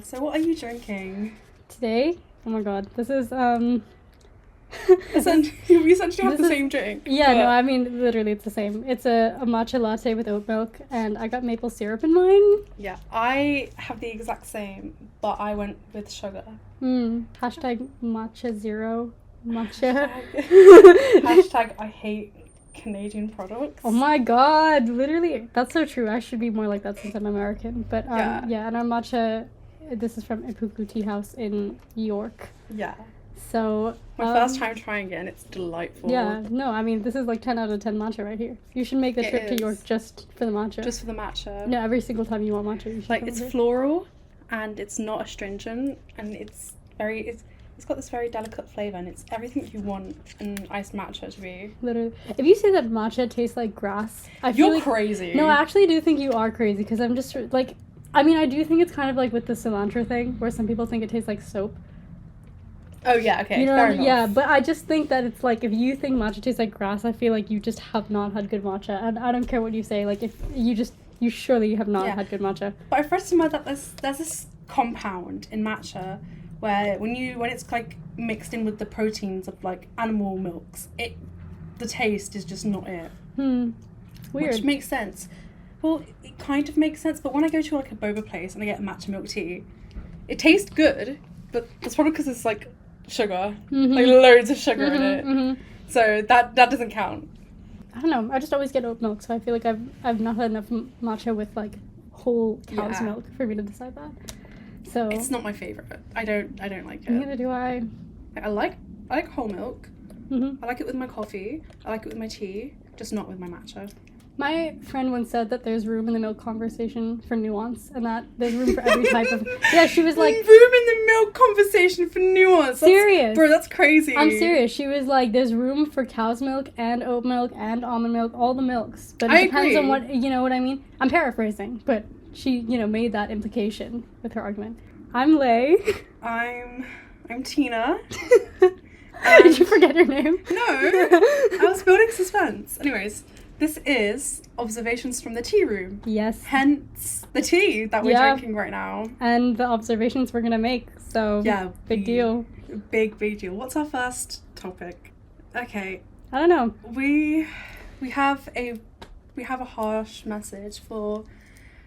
So what are you drinking? Today? Oh my god, this is We essentially have the same drink. Yeah, no, I mean literally it's the same. It's a matcha latte with oat milk, and I got maple syrup in mine. Yeah, I have the exact same, but I went with sugar. Hashtag matcha zero. Matcha. Hashtag I hate Canadian products. Oh my god, literally, that's so true. I should be more like that since I'm American. But yeah, and our matcha, this is from Ipuku Tea House in York. Yeah. So my first time trying it, and it's delightful. Yeah, no, I mean this is like 10 out of 10 matcha right here. You should make the trip to York just for the matcha. Just for the matcha. No, every single time you want matcha, you should. Like it's floral, and it's not astringent, and it's got this very delicate flavour, and it's everything you want an iced matcha to be. Literally. If you say that matcha tastes like grass, I feel You're like, crazy. No, I actually do think you are crazy, because I'm just like, I mean, I do think it's kind of like with the cilantro thing, where some people think it tastes like soap. Oh yeah, okay, you know, fair enough. Yeah, but I just think that it's like, if you think matcha tastes like grass, I feel like you just have not had good matcha, and I don't care what you say, like, if you surely have not had good matcha. But I've read somewhere that there's this compound in matcha where when it's like mixed in with the proteins of like animal milks, the taste is just not it. Weird. Which makes sense. Well, it kind of makes sense, but when I go to like a boba place and I get matcha milk tea, it tastes good, but that's probably because it's like sugar, like loads of sugar in it. So that doesn't count. I don't know. I just always get oat milk, so I feel like I've not had enough matcha with like whole cow's milk for me to decide that. So it's not my favorite. I don't like it. Neither do I. I like whole milk. I like it with my coffee. I like it with my tea, just not with my matcha. My friend once said that there's room in the milk conversation for nuance, and that there's room for every type of... Yeah, she was like... Room in the milk conversation for nuance. Serious. Bro, that's crazy. I'm serious. She was like, there's room for cow's milk and oat milk and almond milk, all the milks. But it depends on what, you know what I mean? I'm paraphrasing, but she, made that implication with her argument. I'm Lay. I'm Tina. Did you forget your name? No. I was building suspense. Anyways... This is Observations from the Tea Room. Yes. Hence the tea that we're drinking right now. And the observations we're going to make. So, big deal. Big deal. What's our first topic? Okay. I don't know. We have a harsh message for...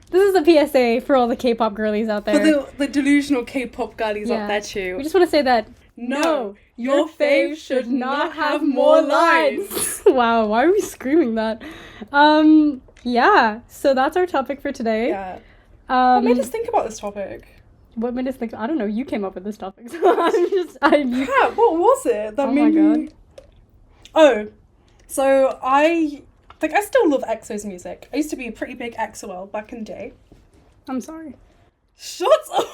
This is a PSA for all the K-pop girlies out there. For the delusional K-pop girlies out there too. We just want to say that... No, your fave should not have more lines. Wow, why are we screaming that? Yeah, so that's our topic for today. Yeah. What made us think about this topic? What made us think? I don't know, you came up with this topic. So what was it that made me... my god. Oh, so I still love EXO's music. I used to be a pretty big EXO back in the day. I'm sorry. Shut up!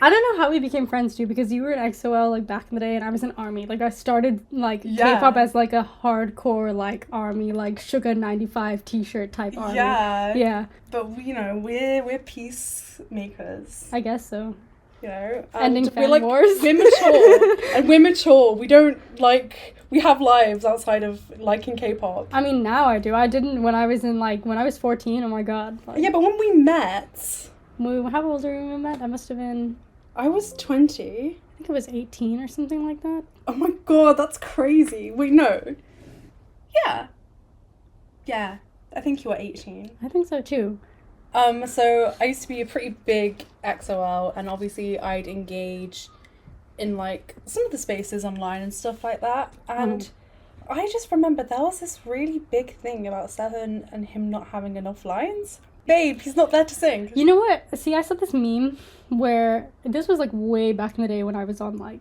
I don't know how we became friends too, because you were in EXO like back in the day and I was in ARMY. Like I started like K-pop as like a hardcore like ARMY, like Sugar 95 t-shirt type ARMY. Yeah. But we're peacemakers. I guess so. Ending fan wars. We're mature. And we're mature. We don't we have lives outside of liking K-pop. I mean, now I do. I didn't when I was 14. Oh my god. Yeah, but when we met... How old were we when we met? I must have been... I was 20. I think I was 18 or something like that. Oh my god, that's crazy. Wait, no. Yeah. Yeah, I think you were 18. I think so too. So I used to be a pretty big XOL, and obviously I'd engage in like some of the spaces online and stuff like that. And I just remember there was this really big thing about Seven and him not having enough lines. Babe, he's not there to sing. You know what? See, I saw this meme where this was like way back in the day when I was on like,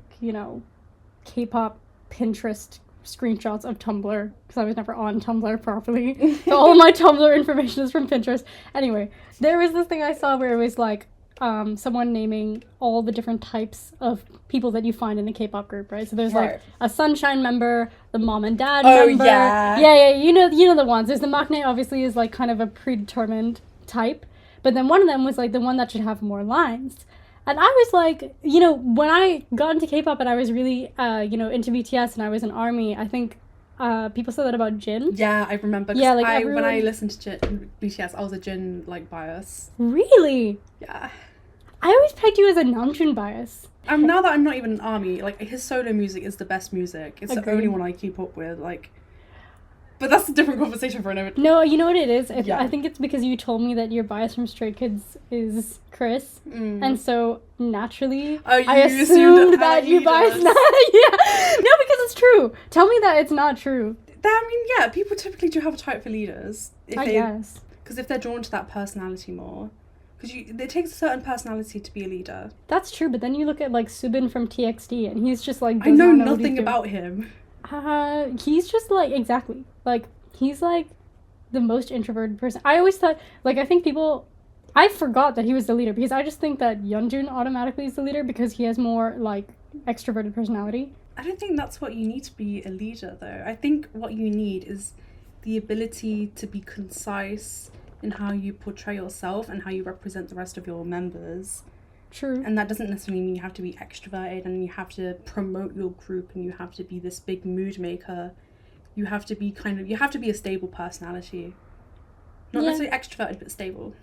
K-pop Pinterest screenshots of Tumblr, because I was never on Tumblr properly. So all of my Tumblr information is from Pinterest. Anyway, there was this thing I saw where it was like someone naming all the different types of people that you find in a K-pop group, right? So there's like a Sunshine member, the mom and dad member. Yeah, you know the ones. There's the maknae, obviously, is like kind of a predetermined type, but then one of them was like the one that should have more lines. And I was like, when I got into K-pop and I was really into BTS and I was in ARMY, I think people said that about Jin. Yeah, I remember. Yeah, like when I listened to BTS, I was a Jin bias. Really? Yeah. I always pegged you as a Namjoon bias. Now that I'm not even an ARMY, like, his solo music is the best music. It's Agreed. the only one I keep up with, like... But that's a different conversation for another... No, you know what it is? Yeah. I think it's because you told me that your bias from Stray Kids is Chris. And so, naturally, I assumed that you biased... Yeah. No, because it's true. Tell me that it's not true. I mean, yeah, people typically do have a type for leaders. I guess. Because if they're drawn to that personality more... Because it takes a certain personality to be a leader. That's true, but then you look at, like, Subin from TXT, and he's just, like... I know nothing about him. He's just, like, exactly. Like, he's, like, the most introverted person. I always thought, like, I think people... I forgot that he was the leader, because I just think that Yeonjun automatically is the leader because he has more, like, extroverted personality. I don't think that's what you need to be a leader, though. I think what you need is the ability to be concise in how you portray yourself and how you represent the rest of your members. True. And that doesn't necessarily mean you have to be extroverted and you have to promote your group and you have to be this big mood maker. You have to be a stable personality. Not necessarily extroverted, but stable.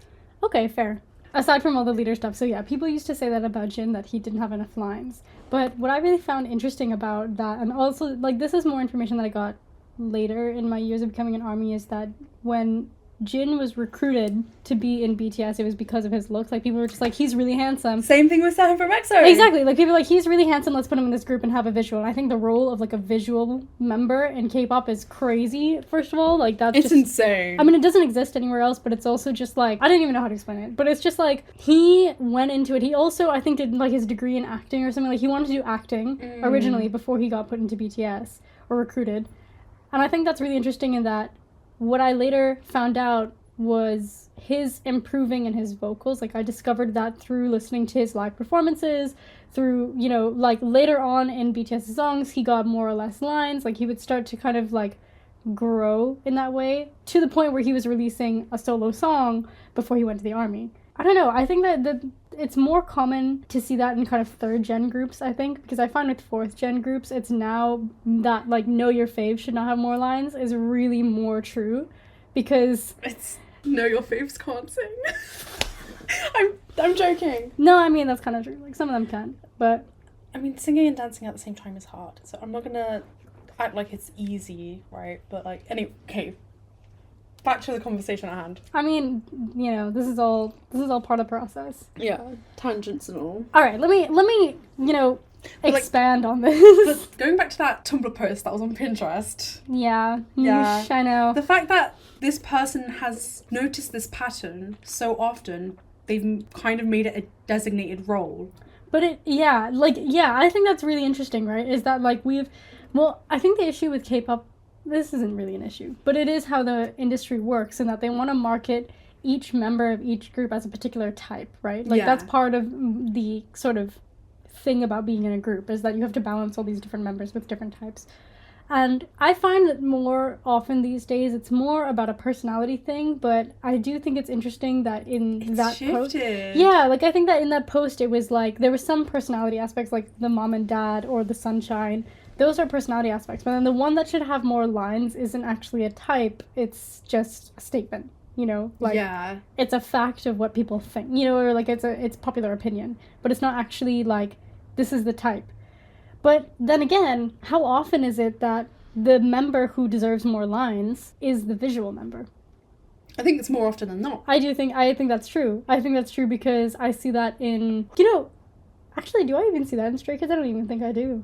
Okay, fair. Aside from all the leader stuff, so yeah, people used to say that about Jin, that he didn't have enough lines. But what I really found interesting about that, and also, like, this is more information that I got later in my years of becoming an ARMY, is that when Jin was recruited to be in BTS, it was because of his looks. Like, people were just like, he's really handsome. Same thing with Sehun from EXO. Exactly. Like, people were like, he's really handsome, let's put him in this group and have a visual. And I think the role of, like, a visual member in K-pop is crazy, first of all. Like, that's It's insane. I mean, it doesn't exist anywhere else, but it's also just, like, I didn't even know how to explain it. But it's just, like, he went into it. He also, I think, did, like, his degree in acting or something. Like, he wanted to do acting originally before he got put into BTS or recruited. And I think that's really interesting in that what I later found out was his improving in his vocals. Like, I discovered that through listening to his live performances, through, you know, like, later on in BTS songs, he got more or less lines. Like, he would start to kind of, like, grow in that way, to the point where he was releasing a solo song before he went to the ARMY. I don't know, I think that it's more common to see that in kind of third-gen groups, I think, because I find with fourth-gen groups, it's now that, like, know your fave should not have more lines is really more true, because... It's... No, your faves can't sing. I'm joking. No, I mean, that's kind of true. Like, some of them can, but... I mean, singing and dancing at the same time is hard, so I'm not gonna act like it's easy, right? But, like, anyway, okay. Back to the conversation at hand. I mean, you know, this is all part of the process. Yeah, tangents and all. All right, let me, you know, expand on this. But going back to that Tumblr post that was on Pinterest. Yeah. Yeah. I know. The fact that this person has noticed this pattern so often, they've kind of made it a designated role. But I think that's really interesting, right? Is that, like, I think the issue with K-pop, this isn't really an issue, but it is how the industry works, in that they want to market each member of each group as a particular type, right? Like, that's part of the sort of thing about being in a group, is that you have to balance all these different members with different types. And I find that more often these days it's more about a personality thing, but I do think it's interesting that post... Yeah, like, I think that in that post it was like, there was some personality aspects, like the mom and dad or the sunshine. Those are personality aspects, but then the one that should have more lines isn't actually a type, it's just a statement, you know? Like, it's a fact of what people think, you know, or like it's popular opinion, but it's not actually like, this is the type. But then again, how often is it that the member who deserves more lines is the visual member? I think it's more often than not. I think that's true. I think that's true because I see that in, you know, actually, do I even see that in Stray Kids? I don't even think I do.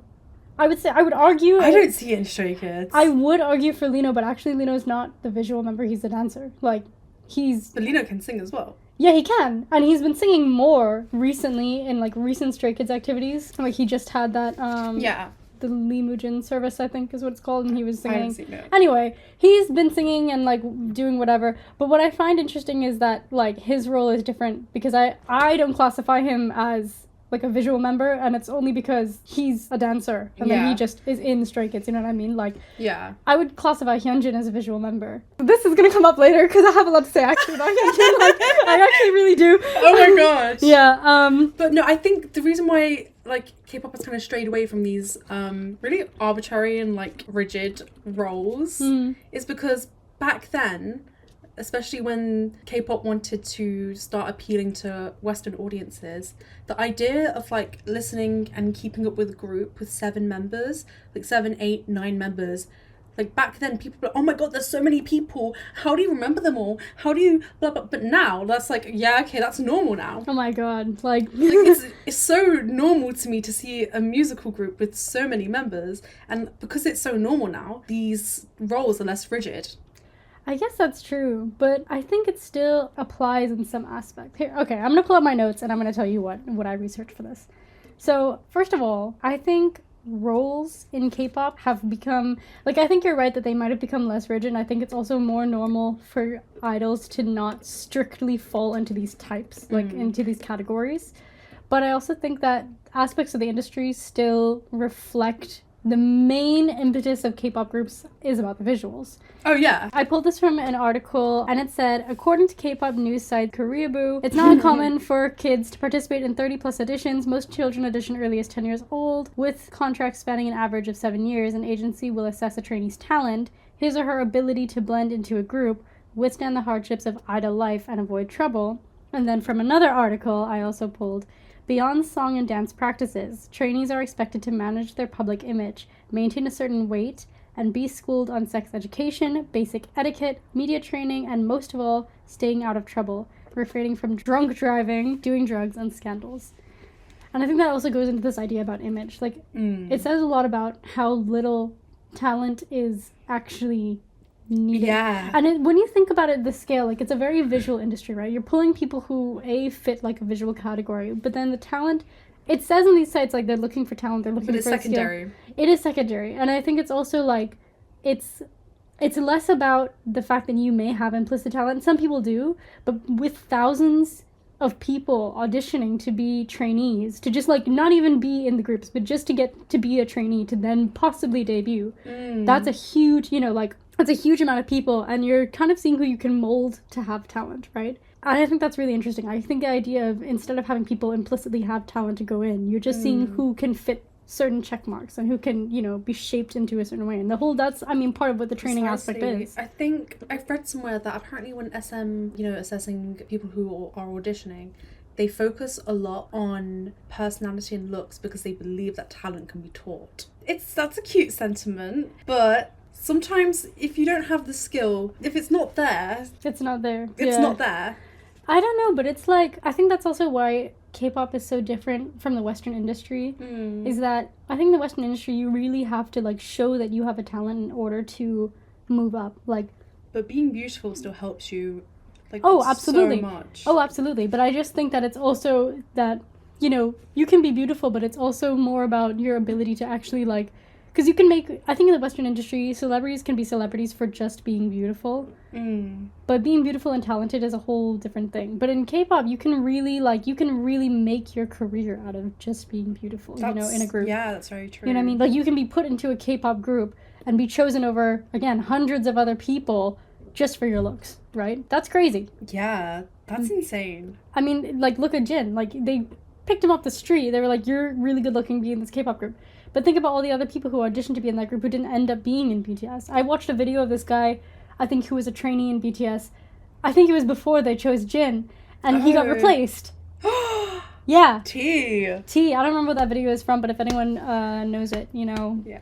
I would argue... I don't see it in Stray Kids. I would argue for Lino, but actually Lino's not the visual member, he's the dancer. Like, But Lino can sing as well. Yeah, he can. And he's been singing more recently in, like, recent Stray Kids activities. Like, he just had that, the Lee Mujin service, I think is what it's called, and he was singing. I haven't seen it. Anyway, he's been singing and, like, doing whatever. But what I find interesting is that, like, his role is different, because I don't classify him as, like, a visual member, and it's only because he's a dancer, and then he just is in Stray Kids, you know what I mean? Like, I would classify Hyunjin as a visual member. This is gonna come up later, because I have a lot to say, actually, about Hyunjin. Like, I actually really do. Oh my god. Yeah, But no, I think the reason why, like, K-pop has kind of strayed away from these, really arbitrary and, like, rigid roles is because back then, especially when K-pop wanted to start appealing to Western audiences, the idea of like listening and keeping up with a group with 7 members, like 7, 8, 9 members, like back then people were like, oh my god, there's so many people, how do you remember them all, how do you blah blah, but now that's like, yeah, okay, that's normal now. Oh my god, like it's so normal to me to see a musical group with so many members, and because it's so normal now, these roles are less rigid. I guess that's true, but I think it still applies in some aspect. Here, okay, I'm gonna pull up my notes and I'm gonna tell you what I researched for this. So, first of all, I think roles in K-pop have become, like, I think you're right that they might have become less rigid, and I think it's also more normal for idols to not strictly fall into these types, like, into these categories. But I also think that aspects of the industry still reflect the main impetus of K-pop groups is about the visuals. Oh, yeah. I pulled this from an article, and it said, according to K-pop news site Koreaboo, it's not uncommon for kids to participate in 30-plus auditions. Most children audition early as 10 years old. With contracts spanning an average of 7 years, an agency will assess a trainee's talent, his or her ability to blend into a group, withstand the hardships of idol life, and avoid trouble. And then from another article I also pulled, beyond song and dance practices, trainees are expected to manage their public image, maintain a certain weight, and be schooled on sex education, basic etiquette, media training, and most of all, staying out of trouble, refraining from drunk driving, doing drugs, and scandals. And I think that also goes into this idea about image. Like, it says a lot about how little talent is actually needed. Yeah. And when you think about it, the scale, like, it's a very visual industry, right? You're pulling people who, fit like a visual category, but then the talent, it says in these sites, like, they're looking for talent, they're looking for secondary. Skill. It is secondary. And I think it's also, like, it's less about the fact that you may have implicit talent. Some people do, but with thousands of people auditioning to be trainees, to just, like, not even be in the groups, but just to get to be a trainee, to then possibly debut, that's a huge, that's a huge amount of people, and you're kind of seeing who you can mold to have talent, right? And I think that's really interesting. I think the idea of, instead of having people implicitly have talent to go in, you're just seeing who can fit certain check marks and who can, be shaped into a certain way. And that's part of what the training aspect is. I think I've read somewhere that apparently when SM, assessing people who are auditioning, they focus a lot on personality and looks because they believe that talent can be taught. That's a cute sentiment, but sometimes if you don't have the skill, if it's not there... It's not there. It's not there. I don't know, but it's like, I think that's also why K-pop is so different from the Western industry, is that I think in the Western industry, you really have to, like, show that you have a talent in order to move up. Like, but being beautiful still helps you, like, absolutely. so much. Oh, absolutely. But I just think that it's also that, you can be beautiful, but it's also more about your ability to actually, like, because you can I think in the Western industry, celebrities can be celebrities for just being beautiful. But being beautiful and talented is a whole different thing. But in K-pop, you can really make your career out of just being beautiful, in a group. Yeah, that's very true. You know what I mean? Like, you can be put into a K-pop group and be chosen over, again, hundreds of other people just for your looks, right? That's crazy. Yeah, that's insane. I mean, like, look at Jin. Like, they picked him off the street. They were like, you're really good looking, be in this K-pop group. But think about all the other people who auditioned to be in that group who didn't end up being in BTS. I watched a video of this guy, I think, who was a trainee in BTS. I think it was before they chose Jin, and he got replaced. Yeah. T. I don't remember what that video is from, but if anyone knows it, yeah.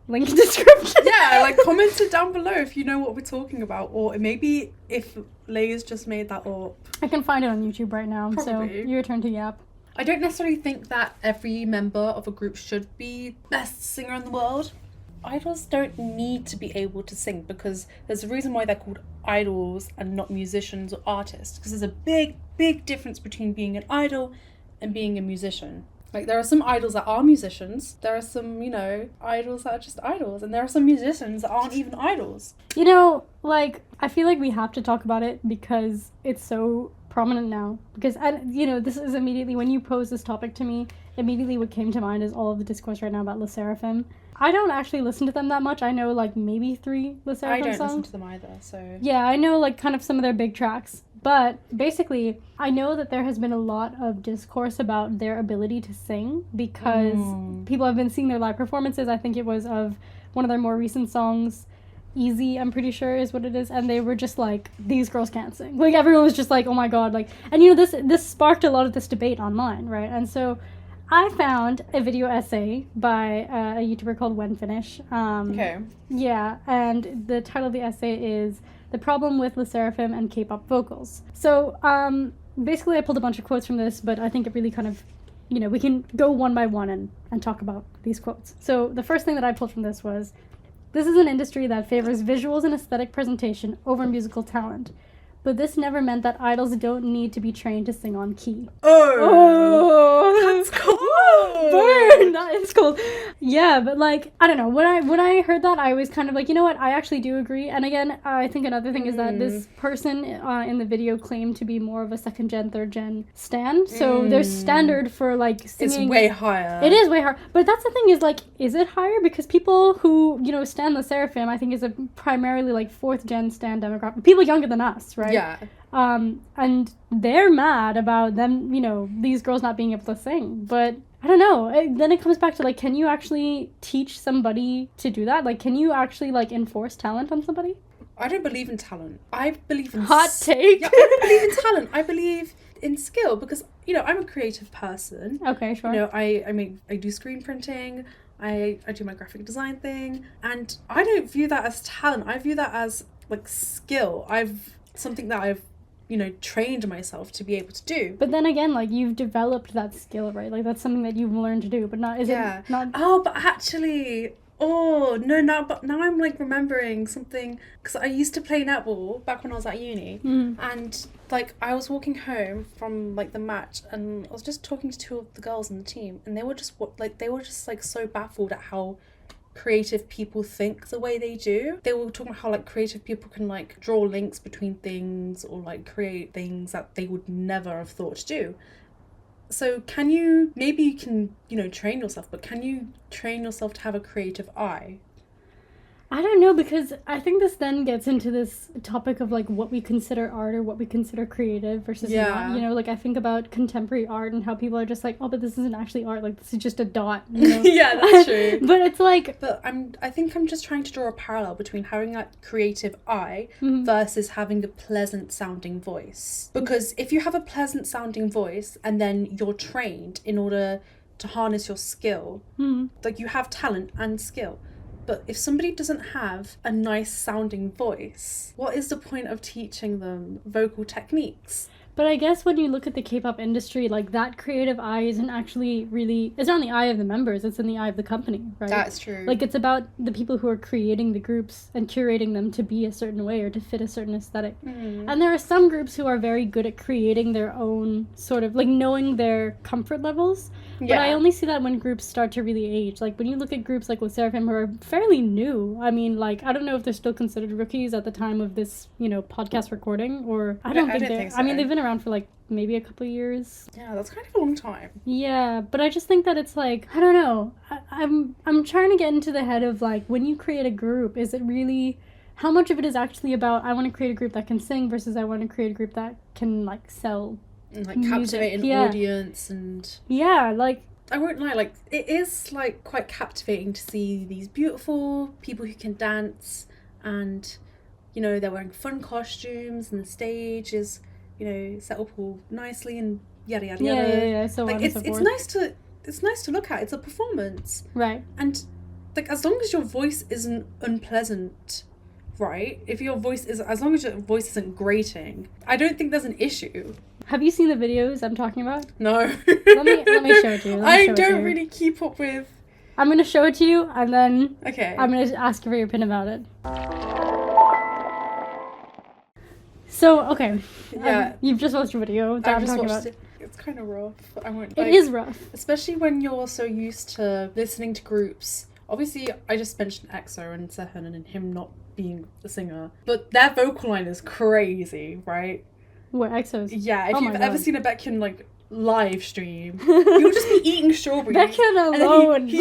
Link in description. Yeah, like, comment it down below if you know what we're talking about, or maybe if Lay's just made that up. I can find it on YouTube right now, Probably. So your turn to yap. I don't necessarily think that every member of a group should be best singer in the world. Idols don't need to be able to sing because there's a reason why they're called idols and not musicians or artists, because there's a big, big difference between being an idol and being a musician. Like, there are some idols that are musicians, there are some, idols that are just idols, and there are some musicians that aren't even idols. I feel like we have to talk about it because it's so prominent now. Because, this is immediately, when you posed this topic to me, immediately what came to mind is all of the discourse right now about Le Sserafim. I don't actually listen to them that much. I know, like, maybe 3 Le Sserafim songs. I don't listen to them either, so... Yeah, I know, like, kind of some of their big tracks. But, basically, I know that there has been a lot of discourse about their ability to sing because people have been seeing their live performances. I think it was of one of their more recent songs. Easy, I'm pretty sure is what it is, and they were just like, these girls can't sing. Like, everyone was just like, oh my god, like, and you know, this sparked a lot of this debate online, right? And so I found a video essay by a YouTuber called Wenfinish. Okay. Yeah, and the title of the essay is The Problem with Le Sserafim and K-pop Vocals. So, basically I pulled a bunch of quotes from this, but I think it really kind of, you know, we can go one by one and talk about these quotes. So the first thing that I pulled from this was, this is an industry that favors visuals and aesthetic presentation over musical talent. But this never meant that idols don't need to be trained to sing on key. Oh, that's cold. Burn! That is cold. Yeah, but like, I don't know. When I heard that, I was kind of like, you know what? I actually do agree. And again, I think another thing is that this person in the video claimed to be more of a second gen, third gen stan. So their standard for like singing, it's way higher. It is way higher. But that's the thing is like, is it higher? Because people who, you know, stan Le Sserafim, I think is a primarily like fourth gen stan demographic. People younger than us, right? Yeah. And they're mad about them, you know, these girls not being able to sing. But I don't know. Then it comes back to like, can you actually teach somebody to do that? Like, can you actually like enforce talent on somebody? I don't believe in talent. I believe in hot take. Yeah, I don't believe in talent. I believe in skill because, you know, I'm a creative person. Okay, sure. You know, I do screen printing. I do my graphic design thing, and I don't view that as talent. I view that as like skill. Something that I've, you know, trained myself to be able to do. But then again, like, you've developed that skill, right? Like, that's something that you've learned to do, but not, is yeah. it not? Oh, but actually, but now I'm like remembering something, because I used to play netball back when I was at uni, and like I was walking home from like the match, and I was just talking to two of the girls in the team, and they were just so baffled at how creative people think the way they do. They were talking about how like creative people can like draw links between things or like create things that they would never have thought to do. So maybe you can, you know, train yourself, but can you train yourself to have a creative eye? I don't know, because I think this then gets into this topic of like what we consider art or what we consider creative versus not. You know, like I think about contemporary art and how people are just like, oh, but this isn't actually art. Like, this is just a dot. You know? Yeah, that's true. But it's like, I think I'm just trying to draw a parallel between having that creative eye versus having a pleasant sounding voice. Because if you have a pleasant sounding voice and then you're trained in order to harness your skill, like you have talent and skill. But if somebody doesn't have a nice sounding voice, what is the point of teaching them vocal techniques? But I guess when you look at the K-pop industry, like that creative eye isn't actually really, it's not in the eye of the members, it's in the eye of the company, right? That's true. Like it's about the people who are creating the groups and curating them to be a certain way or to fit a certain aesthetic. And there are some groups who are very good at creating their own sort of, like knowing their comfort levels. But I only see that when groups start to really age. Like when you look at groups like Le Sserafim who are fairly new, I mean, like, I don't know if they're still considered rookies at the time of this, you know, podcast recording, or I don't think so. I mean, they've been around for like maybe a couple of years. Yeah, that's kind of a long time. Yeah, but I just think that it's like, I don't know. I'm trying to get into the head of like, when you create a group, is it really, how much of it is actually about, I want to create a group that can sing versus I want to create a group that can like sell and like captivate an audience and... Yeah, like... I won't lie, like, it is, like, quite captivating to see these beautiful people who can dance and, you know, they're wearing fun costumes and the stage is, you know, set up all nicely and yada yada yada. Yeah, so like, on and so forth. It's nice to look at. It's a performance. Right. And, like, as long as your voice isn't unpleasant, right? As long as your voice isn't grating, I don't think there's an issue. Have you seen the videos I'm talking about? No. let me show it to you. I don't really keep up with... I'm going to show it to you, and then okay. I'm going to ask you for your opinion about it. So, okay. Yeah. You've just watched a video that I'm talking about. It's kind of rough. It is rough. Especially when you're so used to listening to groups. Obviously, I just mentioned EXO and Sehun and him not being a singer. But their vocal line is crazy, right? What, EXO's? Yeah, if you've ever seen a Baekhyun, like, live stream, you'll just be eating strawberries. Baekhyun alone, he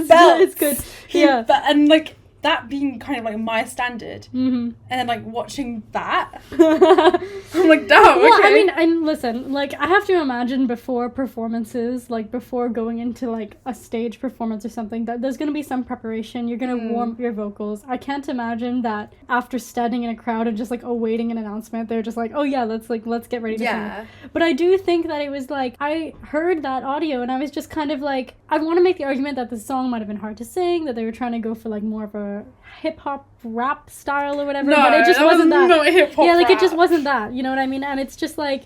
belts. it's good. And, like, that being kind of like my standard, Mm-hmm. and then like watching that, I'm like, damn, okay. Well, I mean, and listen, like, I have to imagine before performances, like, before going into, like, a stage performance or something, that there's gonna be some preparation. You're gonna warm up your vocals. I can't imagine that after standing in a crowd and just, like, awaiting an announcement, they're just like, oh, yeah, let's get ready to sing. But I do think that it was, like, I heard that audio, and I was just kind of, like, I want to make the argument that the song might have been hard to sing, that they were trying to go for, like, more of a hip-hop rap style or whatever, but it just wasn't that. Not hip-hop yeah, like, rap. it just wasn't that, you know what I mean? And it's just like,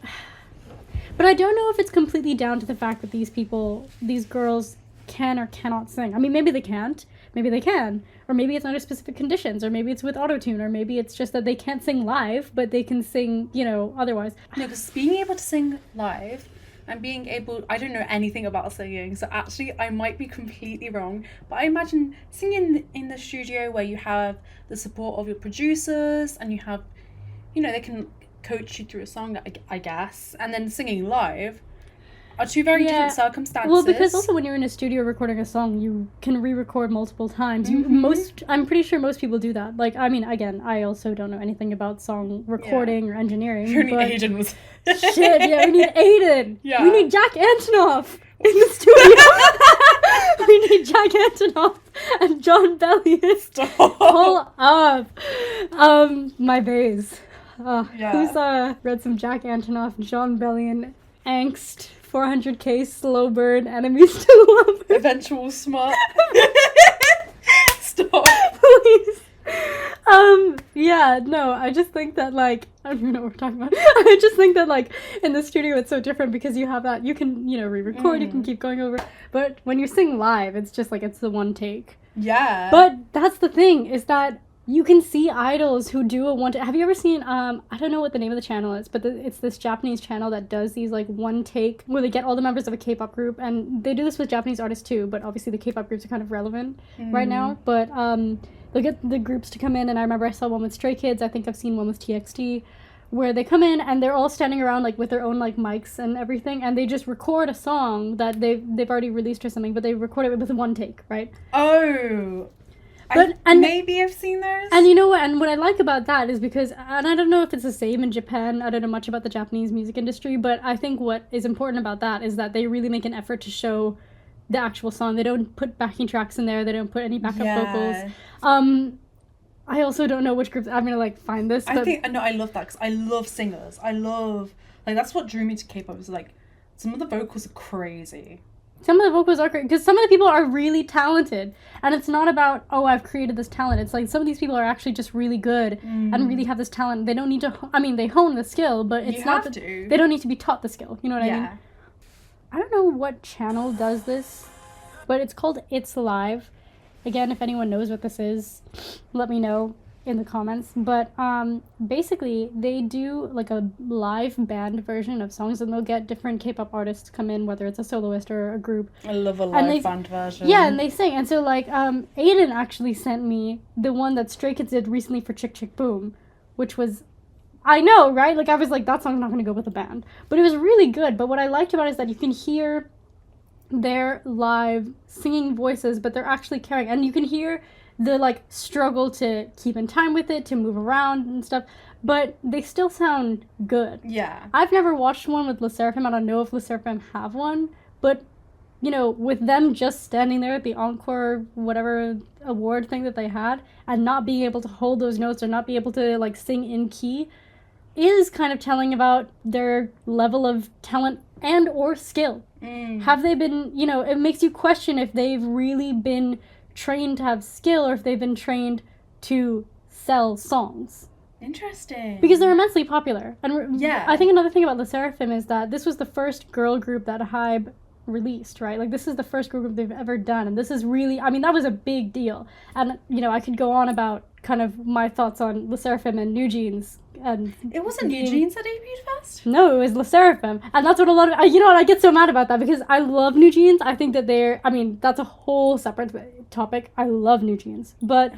but I don't know if it's completely down to the fact that these girls can or cannot sing. I mean, maybe they can't, maybe they can, or maybe it's under specific conditions, or maybe it's with autotune, or maybe it's just that they can't sing live, but they can sing, you know, otherwise. No, because being able to sing live and being able, I don't know anything about singing, so actually I might be completely wrong, but I imagine singing in the studio where you have the support of your producers and you have, you know, they can coach you through a song, I guess, and then singing live are two very different circumstances. Well, because also when you're in a studio recording a song, you can re-record multiple times. I'm pretty sure most people do that. Like, I mean, again, I also don't know anything about song recording or engineering. If only Aiden was... Shit, yeah, we need Aiden. Yeah. We need Jack Antonoff in the studio. We need Jack Antonoff and John Bellion. Stop. Pull up. My bays. Yeah. Who's read some Jack Antonoff, John Bellion, Angst, 400k slow burn, enemies to lovers. Eventual smart. Stop. Please. Yeah, no, I just think that, like, I don't even know what we're talking about. I just think that, like, in the studio it's so different because you have that, you can, you know, re-record, you can keep going over, but when you sing live, it's just like, it's the one take. Yeah. But that's the thing, is that you can see idols who do a one take. Have you ever seen, I don't know what the name of the channel is, but it's this Japanese channel that does these, like, one take, where they get all the members of a K-pop group, and they do this with Japanese artists too, but obviously the K-pop groups are kind of relevant right now, but, they'll get the groups to come in, and I remember I saw one with Stray Kids, I think I've seen one with TXT, where they come in and they're all standing around, like, with their own, like, mics and everything, and they just record a song that they've already released or something, but they record it with one take, right? Oh. Maybe I've seen those. And you know what? And what I like about that is because, and I don't know if it's the same in Japan, I don't know much about the Japanese music industry, but I think what is important about that is that they really make an effort to show the actual song. They don't put backing tracks in there. They don't put any backup vocals. I also don't know which groups. I'm gonna, like, find this. But I love that because I love singers. I love, like, that's what drew me to K-pop. Is like some of the vocals are crazy. Some of the vocals are great because some of the people are really talented, and it's not about, oh, I've created this talent. It's like some of these people are actually just really good and really have this talent. They don't need to. I mean, they hone the skill, but it's not that they don't need to be taught the skill. You know what I mean? I don't know what channel does this, but it's called It's Live. Again, if anyone knows what this is, let me know in the comments. But basically, they do, like, a live band version of songs, and they'll get different K-pop artists to come in, whether it's a soloist or a group. I love a live band version. Yeah, and they sing. And so, like, Aiden actually sent me the one that Stray Kids did recently for Chick Chick Boom, which was... I know, right? Like, I was like, that song's not going to go with the band. But it was really good. But what I liked about it is that you can hear their live singing voices, but they're actually carrying. And you can hear the, like, struggle to keep in time with it, to move around and stuff. But they still sound good. Yeah. I've never watched one with LE SSERAFIM. I don't know if LE SSERAFIM have one. But, you know, with them just standing there at the Encore, whatever award thing that they had, and not being able to hold those notes or not be able to, like, sing in key, is kind of telling about their level of talent and or skill. Have they been, you know, it makes you question if they've really been trained to have skill or if they've been trained to sell songs. Interesting. Because they're immensely popular. And yeah. I think another thing about LE SSERAFIM is that this was the first girl group that HYBE released, right? Like, this is the first girl group they've ever done, and this is really, I mean, that was a big deal. And, you know, I could go on about kind of my thoughts on LE SSERAFIM and New Jeans. And it wasn't New Jeans that debuted first? No, it was LE SSERAFIM. And that's what a lot of, you know what, I get so mad about that because I love New Jeans. I think that I mean, that's a whole separate topic. I love New Jeans. But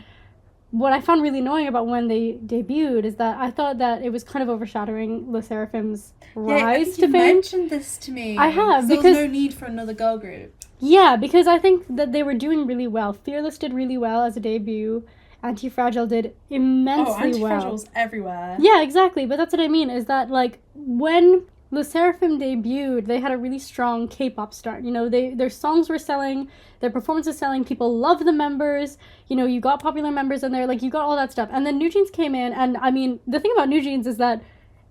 what I found really annoying about when they debuted is that I thought that it was kind of overshadowing LE SSERAFIM's rise to fame. You mentioned this to me. I have, because there was no need for another girl group. Yeah, because I think that they were doing really well. Fearless did really well as a debut. Anti-Fragile did immensely well. Anti-Fragile's everywhere. Yeah, exactly. But that's what I mean, is that, like, when Le Sserafim debuted, they had a really strong K-pop start. You know, their songs were selling, their performances were selling, people loved the members, you know, you got popular members in there, like, you got all that stuff. And then New Jeans came in, and, I mean, the thing about New Jeans is that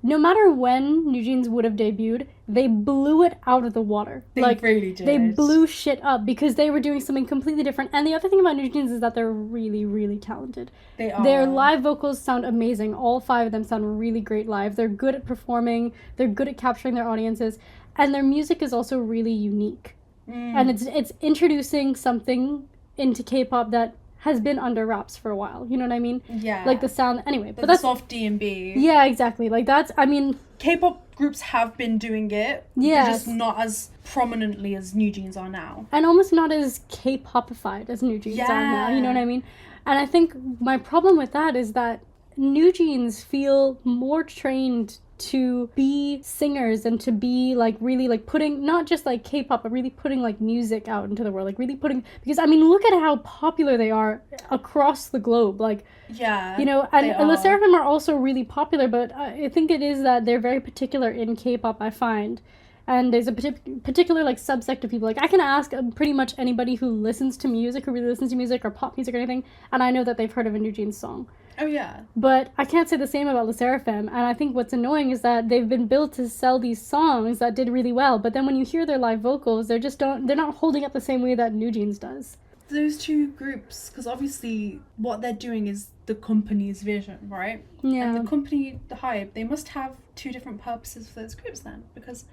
no matter when New Jeans would have debuted, they blew it out of the water. They really did. They blew shit up because they were doing something completely different. And the other thing about New Jeans is that they're really, really talented. They are. Their live vocals sound amazing. All 5 of them sound really great live. They're good at performing. They're good at capturing their audiences. And their music is also really unique. And it's introducing something into K-pop that has been under wraps for a while. You know what I mean? Yeah. Like the sound, anyway. But that's soft D&B. Yeah, exactly. Like that's, I mean... K-pop groups have been doing it. Yeah. Just not as prominently as New Jeans are now. And almost not as K-popified as New Jeans are now. You know what I mean? And I think my problem with that is that New Jeans feel more trained to be singers and to be like really like putting not just like K-pop but really putting like music out into the world, like really putting, because I mean look at how popular they are across the globe, like you know, and Le Sserafim are also really popular, but I think it is that they're very particular in K-pop, I find. And there's a particular like subsect of people, like I can ask pretty much anybody who listens to music, who really listens to music or pop music or anything, and I know that they've heard of a New Jeans song. Oh, yeah. But I can't say the same about Le Sserafim, and I think what's annoying is that they've been built to sell these songs that did really well, but then when you hear their live vocals, they're not holding up the same way that New Jeans does. Those two groups, because obviously what they're doing is the company's vision, right? Yeah. And the company, the Hype, they must have 2 different purposes for those groups then, because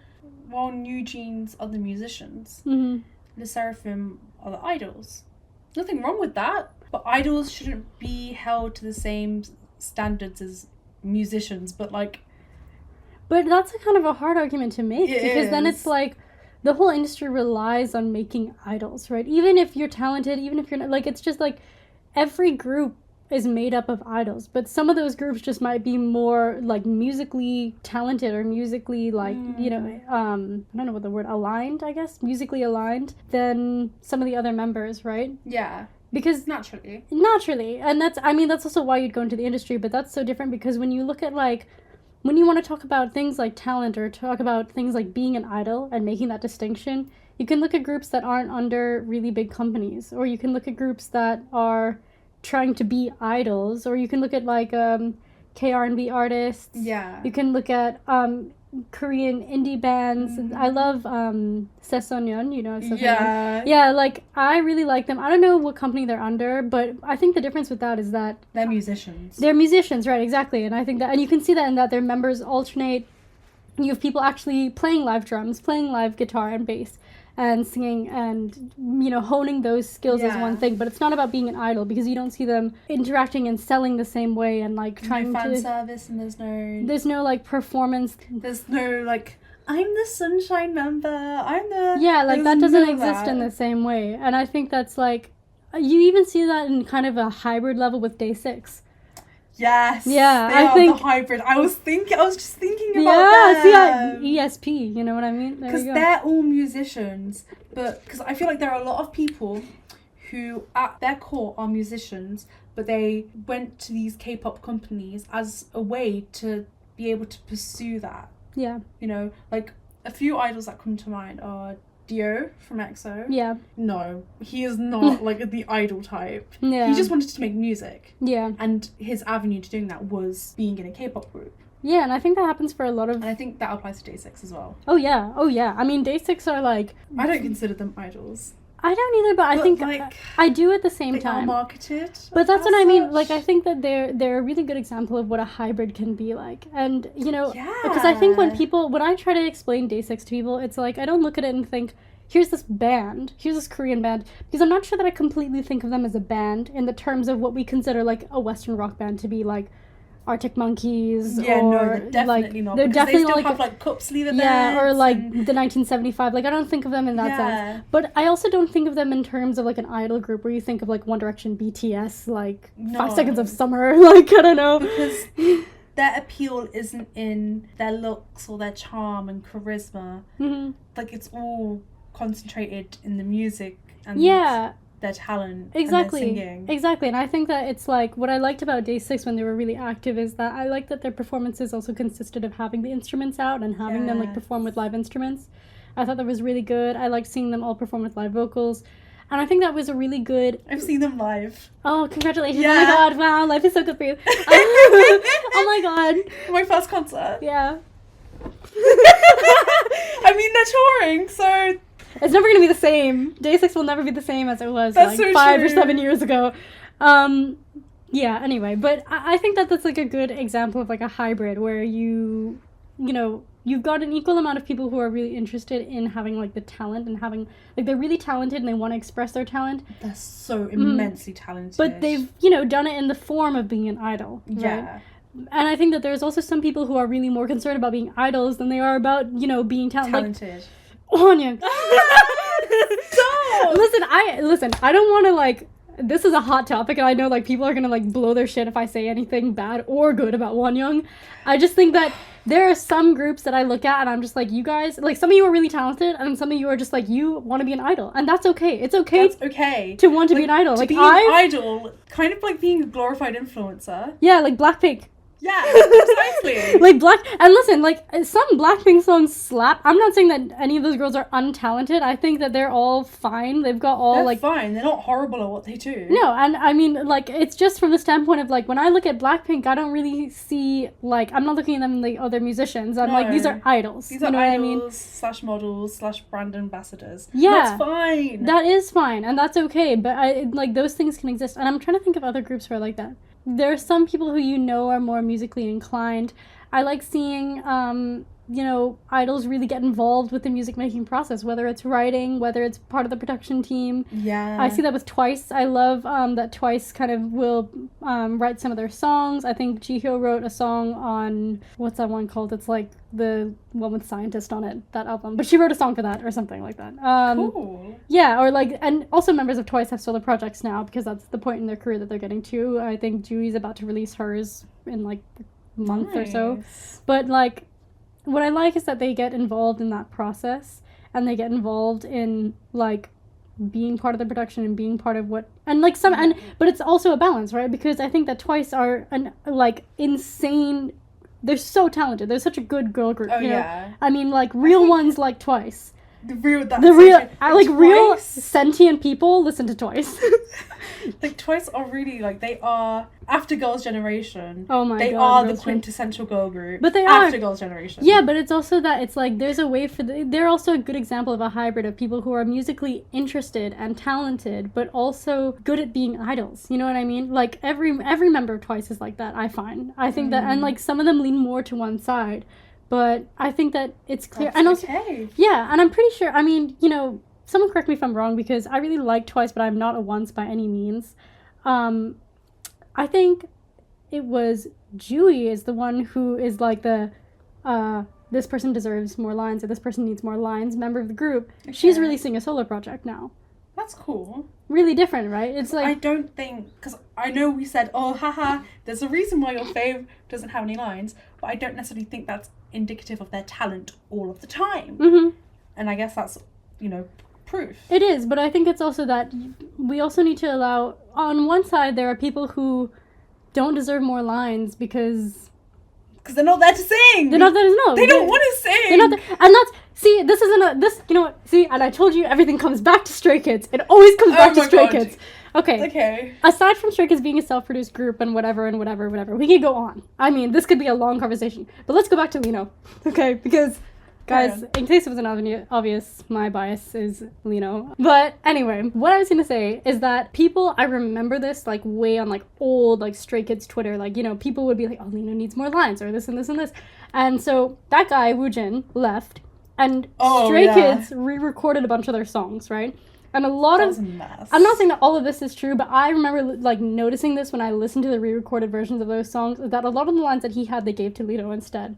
while New Jeans are the musicians, Le Sserafim are the idols. Nothing wrong with that. But idols shouldn't be held to the same standards as musicians, but like... But that's a kind of a hard argument to make, because then it's like, the whole industry relies on making idols, right? Even if you're talented, even if you're not, like, it's just like, every group is made up of idols, but some of those groups just might be more, like, musically talented, or musically, like, you know, I don't know what the word, aligned, I guess? Musically aligned than some of the other members, right? Yeah. Because naturally, and that's also why you'd go into the industry, but that's so different because when you look at like, when you want to talk about things like talent or talk about things like being an idol and making that distinction, you can look at groups that aren't under really big companies, or you can look at groups that are trying to be idols, or you can look at like K-R&B artists. Yeah. You can look at Korean indie bands. I love Sesonyeon, you know. Yeah. Yeah, like I really like them. I don't know what company they're under, but I think the difference with that is that they're musicians. They're musicians, right? Exactly. And I think that, and you can see that in that their members alternate. You have people actually playing live drums, playing live guitar and bass, and singing, and you know, honing those skills is one thing, but it's not about being an idol because you don't see them interacting and selling the same way and like trying fan to service, and there's no like performance. There's no like, I'm the Sunshine member. I'm the that doesn't exist in the same way, and I think that's like you even see that in kind of a hybrid level with Day 6. Yes. Yeah, I think the hybrid. I was just thinking about them. ESP, you know what I mean? Because they're all musicians, but because I feel like there are a lot of people who at their core are musicians, but they went to these K-pop companies as a way to be able to pursue that. Yeah. You know, like a few idols that come to mind are Dio from EXO. Yeah. No, he is not like the idol type. Yeah. He just wanted to make music. Yeah. And his avenue to doing that was being in a K-pop group. Yeah, and I think that happens for a lot of... And I think that applies to Day 6 as well. Oh, yeah. I mean, Day 6 are like... I don't consider them idols. I don't either, but I think like, I do at the same time. They are marketed. But that's what I mean. Like, I think that they're a really good example of what a hybrid can be like. And, you know, because I think when I try to explain Day 6 to people, it's like, I don't look at it and think, here's this Korean band, because I'm not sure that I completely think of them as a band in the terms of what we consider like a Western rock band to be, like Arctic Monkeys, or they're definitely like, not. They're definitely they still like have like cup sleeve events. Yeah, or like the 1975. Like I don't think of them in that sense. But I also don't think of them in terms of like an idol group where you think of like One Direction, BTS, like 5 Seconds of Summer. Like I don't know, because their appeal isn't in their looks or their charm and charisma. Mm-hmm. Like it's all concentrated in the music. And their talent Exactly. and their singing. Exactly. And I think that it's like, what I liked about Day 6 when they were really active is that I liked that their performances also consisted of having the instruments out and having them like perform with live instruments. I thought that was really good. I liked seeing them all perform with live vocals. And I think that was a really good... I've seen them live. Oh, congratulations. Yeah. Oh my god, wow, life is so good for you. Oh my god. My first concert. Yeah. I mean, they're touring, so... It's never going to be the same. Day 6 will never be the same as it was That's like so 5 true. or 7 years ago. Yeah, anyway. But I think that that's like a good example of like a hybrid where you know, you've got an equal amount of people who are really interested in having like the talent and having, like they're really talented and they want to express their talent. They're so immensely talented. But they've, you know, done it in the form of being an idol. Yeah. Right? And I think that there's also some people who are really more concerned about being idols than they are about, you know, being talented. Anya. Stop! Listen, I don't want to like, this is a hot topic and I know like people are going to like blow their shit if I say anything bad or good about Wonyoung. I just think that there are some groups that I look at and I'm just like, you guys, like some of you are really talented and some of you are just like, you want to be an idol. And that's okay. It's okay. That's okay. To want to be an idol. To Like be an idol, kind of like being a glorified influencer. Yeah, like Blackpink. Yeah, precisely. And listen, like, some Blackpink songs slap. I'm not saying that any of those girls are untalented. I think that they're all fine. They've got all, They're fine. They're not horrible at what they do. No, and I mean, like, it's just from the standpoint of, like, when I look at Blackpink, I don't really see, like, I'm not looking at them like other musicians. I'm like, these are idols. These are you know idols, what I mean? slash models, slash brand ambassadors. Yeah. That's fine. That is fine, and that's okay, but, like, those things can exist. And I'm trying to think of other groups who are like that. There are some people who you know are more musically inclined. I like seeing, you know, idols really get involved with the music making process, whether it's writing, whether it's part of the production team. Yeah. I see that with Twice. I love that Twice kind of will write some of their songs. I think Jihyo wrote a song on, what's that one called? It's like the one with Scientist on it, that album. But she wrote a song for that or something like that. Cool. Yeah, or like, and also members of Twice have solo projects now because that's the point in their career that they're getting to. I think Jui's about to release hers in like a month or so. But like, what I like is that they get involved in that process and they get involved in like being part of the production and being part of what, and like some, and but it's also a balance, right? Because I think that Twice are like insane. They're so talented. They're such a good girl group. Oh, you know? yeah. I mean, like real ones like Twice. Real Real sentient people listen to Twice. Like Twice are really like, they are after Girls' Generation. Oh my god. They are the Girls' quintessential girl group. But they are after Girls' Generation. Yeah, but it's also that it's like there's a way for they're also a good example of a hybrid of people who are musically interested and talented, but also good at being idols. You know what I mean? Like every member of Twice is like that. I find. I think that, and like some of them lean more to one side. But I think that it's clear. That's and also, okay. yeah, and I'm pretty sure, I mean, you know, someone correct me if I'm wrong because I really like Twice, but I'm not a once by any means. I think it was Jui is the one who is like the, this person deserves more lines or this person needs more lines member of the group. Okay. She's releasing a solo project now. That's cool. Really different, right? It's like... I don't think... Because I know we said, oh, haha, there's a reason why your fave doesn't have any lines, but I don't necessarily think that's indicative of their talent all of the time. Mm-hmm. And I guess that's, you know, proof. It is, but I think it's also that we also need to allow... On one side, there are people who don't deserve more lines because they're not there to sing. They're not there to know. They don't want to sing. They're not there, and that's... See, this isn't a... This, you know what? See, and I told you everything comes back to Stray Kids. It always comes back to Stray Kids. Okay. Aside from Stray Kids being a self-produced group and whatever, we could go on. I mean, this could be a long conversation. But let's go back to Lino. Okay? Because, guys, in case it wasn't obvious, my bias is Lino. But anyway, what I was going to say is that people... I remember this, like, way on, like, old, like, Stray Kids Twitter. Like, you know, people would be like, oh, Lino needs more lines, or this and this and this. And so that guy, Woojin, left... And Stray Kids re-recorded a bunch of their songs, right? And a lot of... a mess. I'm not saying that all of this is true, but I remember, like, noticing this when I listened to the re-recorded versions of those songs, that a lot of the lines that he had, they gave to Lito instead.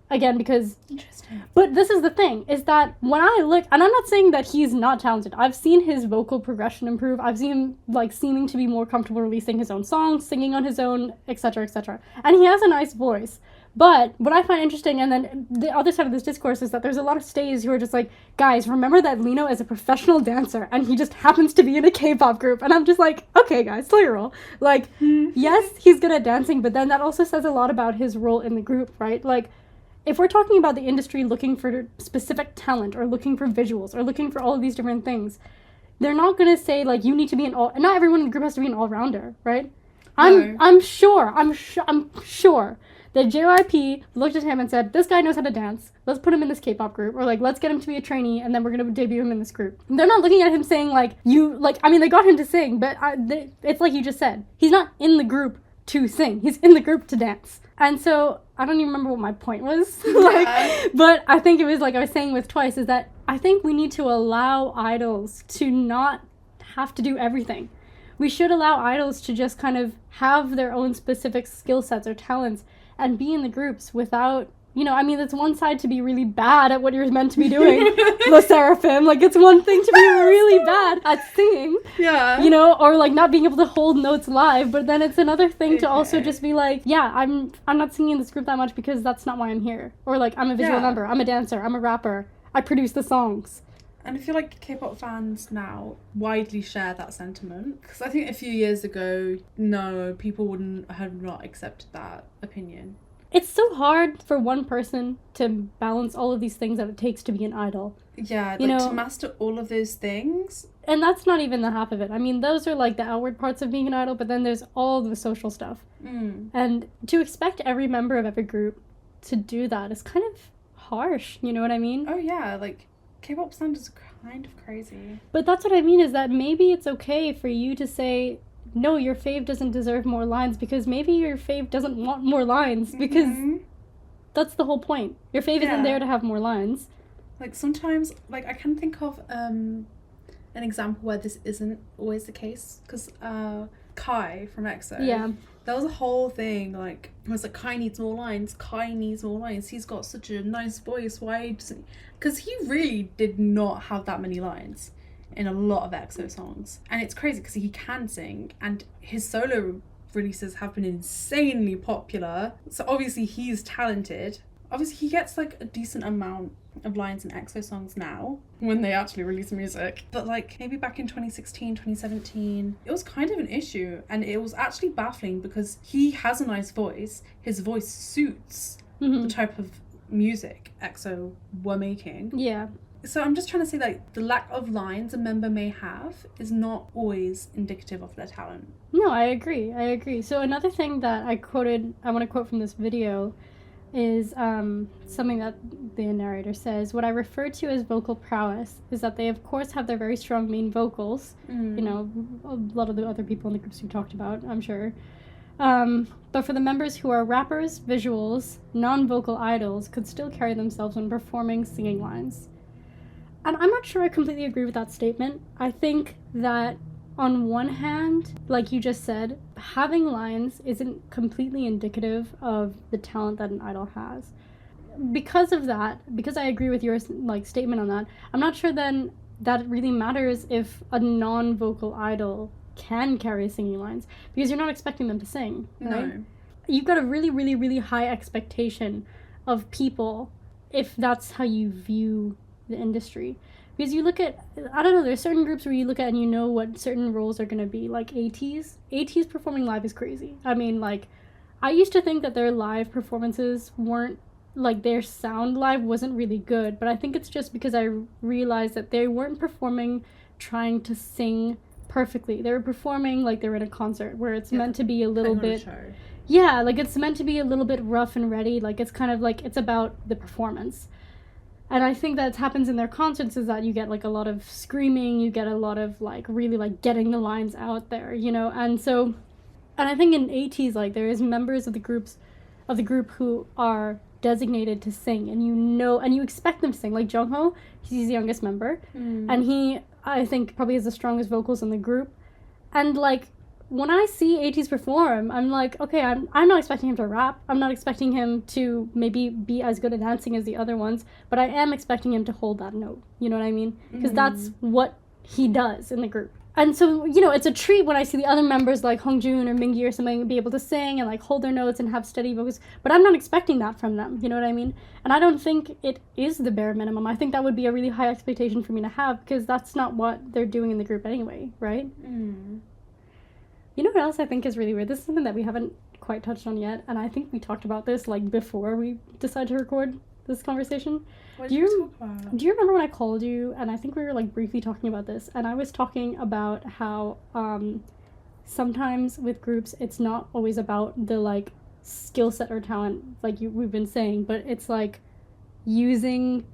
Again, because... Interesting. But this is the thing, is that when I look... And I'm not saying that he's not talented. I've seen his vocal progression improve. I've seen him, like, seeming to be more comfortable releasing his own songs, singing on his own, etc., etc. And he has a nice voice. But what I find interesting, and then the other side of this discourse, is that there's a lot of stays who are just like, guys, remember that Lino is a professional dancer, and he just happens to be in a K-pop group. And I'm just like, okay, guys, slow your roll. Like, yes, he's good at dancing, but then that also says a lot about his role in the group, right? Like, if we're talking about the industry looking for specific talent, or looking for visuals, or looking for all of these different things, they're not going to say, like, you need to be an all... Not everyone in the group has to be an all-rounder, right? No. I'm sure that JYP looked at him and said, this guy knows how to dance. Let's put him in this K-pop group. Or, like, let's get him to be a trainee, and then we're going to debut him in this group. And they're not looking at him saying, like, they got him to sing, but it's like you just said. He's not in the group to sing. He's in the group to dance. And so, I don't even remember what my point was. But I think it was, like I was saying with Twice, is that I think we need to allow idols to not have to do everything. We should allow idols to just kind of have their own specific skill sets or talents and be in the groups without, it's one side to be really bad at what you're meant to be doing, the Seraphim. Like, it's one thing to be really bad at singing, or, like, not being able to hold notes live, but then it's another thing to also just be like, yeah, I'm not singing in this group that much because that's not why I'm here. Or, like, I'm a visual member, I'm a dancer, I'm a rapper, I produce the songs. And I feel like K-pop fans now widely share that sentiment. Because I think a few years ago, no, people wouldn't have not accepted that opinion. It's so hard for one person to balance all of these things that it takes to be an idol. Yeah, to master all of those things. And that's not even the half of it. I mean, those are, like, the outward parts of being an idol, but then there's all the social stuff. And to expect every member of every group to do that is kind of harsh, you know what I mean? Oh, yeah, like... K-pop standards are kind of crazy. But that's what I mean, is that maybe it's okay for you to say, no, your fave doesn't deserve more lines, because maybe your fave doesn't want more lines, because that's the whole point. Your fave isn't there to have more lines. Like, sometimes, like, I can think of an example where this isn't always the case, because Kai from EXO, there was a whole thing, like, it was like, Kai needs more lines, he's got such a nice voice, why doesn't... Because he really did not have that many lines in a lot of EXO songs. And it's crazy because he can sing, and his solo releases have been insanely popular. So obviously he's talented. Obviously he gets, like, a decent amount of lines in EXO songs now when they actually release music. But, like, maybe back in 2016, 2017, it was kind of an issue. And it was actually baffling because he has a nice voice. His voice suits the type of music EXO were making. Yeah. So I'm just trying to say, like, the lack of lines a member may have is not always indicative of their talent. No, I agree. So another thing that I want to quote from this video is something that the narrator says. What I refer to as vocal prowess is that they, of course, have their very strong main vocals. A lot of the other people in the groups we talked about, I'm sure. But for the members who are rappers, visuals, non-vocal idols could still carry themselves when performing singing lines. And I'm not sure I completely agree with that statement. I think that on one hand, like you just said, having lines isn't completely indicative of the talent that an idol has. Because of that, because I agree with your, like, statement on that, I'm not sure then that it really matters if a non-vocal idol can carry singing lines, because you're not expecting them to sing, right? No. You've got a really, really, really high expectation of people if that's how you view the industry. Because you look at, I don't know, there's certain groups where you look at and you know what certain roles are going to be, like ATEEZ. ATEEZ performing live is crazy. I mean, like, I used to think that their live performances weren't, like, their sound live wasn't really good, but I think it's just because I realized that they weren't performing trying to sing perfectly. They were performing like they were in a concert where it's meant to be a little bit... Yeah, like, it's meant to be a little bit rough and ready. Like, it's kind of like, it's about the performance. And I think that happens in their concerts is that you get, like, a lot of screaming, you get a lot of, like, really, like, getting the lines out there, And so, and I think in ATEEZ, like, there is members of the group who are designated to sing, and and you expect them to sing. Like Jungho, he's the youngest member, and he, I think, probably has the strongest vocals in the group. And, like, when I see ATEEZ perform, I'm like, okay, I'm not expecting him to rap. I'm not expecting him to maybe be as good at dancing as the other ones, but I am expecting him to hold that note. You know what I mean? Because that's what he does in the group. And so, you know, it's a treat when I see the other members like Hongjoon or Mingi or something be able to sing and like hold their notes and have steady vocals, but I'm not expecting that from them, you know what I mean? And I don't think it is the bare minimum. I think that would be a really high expectation for me to have, because that's not what they're doing in the group anyway, right? You know what else I think is really weird? This is something that we haven't quite touched on yet, and I think we talked about this like before we decided to record this conversation. What did you talk about? Do you remember when I called you and I think we were like briefly talking about this, and I was talking about how sometimes with groups it's not always about the like skill set or talent like we've been saying, but it's like using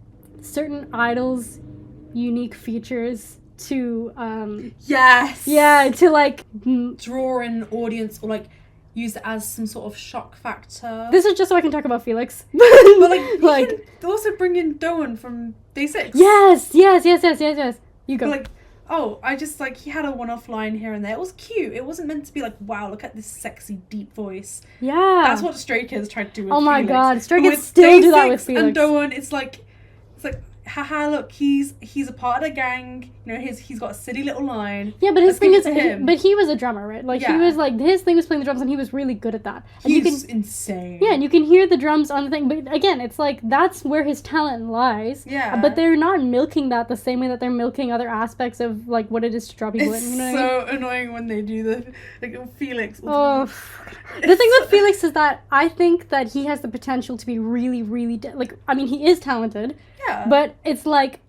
certain idols' unique features to to like draw an audience, or like use it as some sort of shock factor. This is just so I can talk about Felix. But like, you can also bring in Doan from Day 6. Yes. You go. Like, oh, I just like, he had a one-off line here and there. It was cute. It wasn't meant to be like, wow, look at this sexy deep voice. Yeah. That's what Stray Kids tried to do with Oh my Felix. god, Stray But Kids still do that with Felix. And Doan, it's like, haha, look, he's a part of the gang. You know, he's got a silly little line. Yeah, but his thing is, him. but he was a drummer, right? Like he was like, his thing was playing the drums, and he was really good at that. And He's insane. Yeah, and you can hear the drums on the thing, but again, it's like that's where his talent lies. Yeah. But they're not milking that the same way that they're milking other aspects of like what it is to draw people in. You know what I mean? Annoying when they do the like Felix. Oh, the thing with Felix is that I think that he has the potential to be really, really I mean, he is talented. Yeah. But it's like,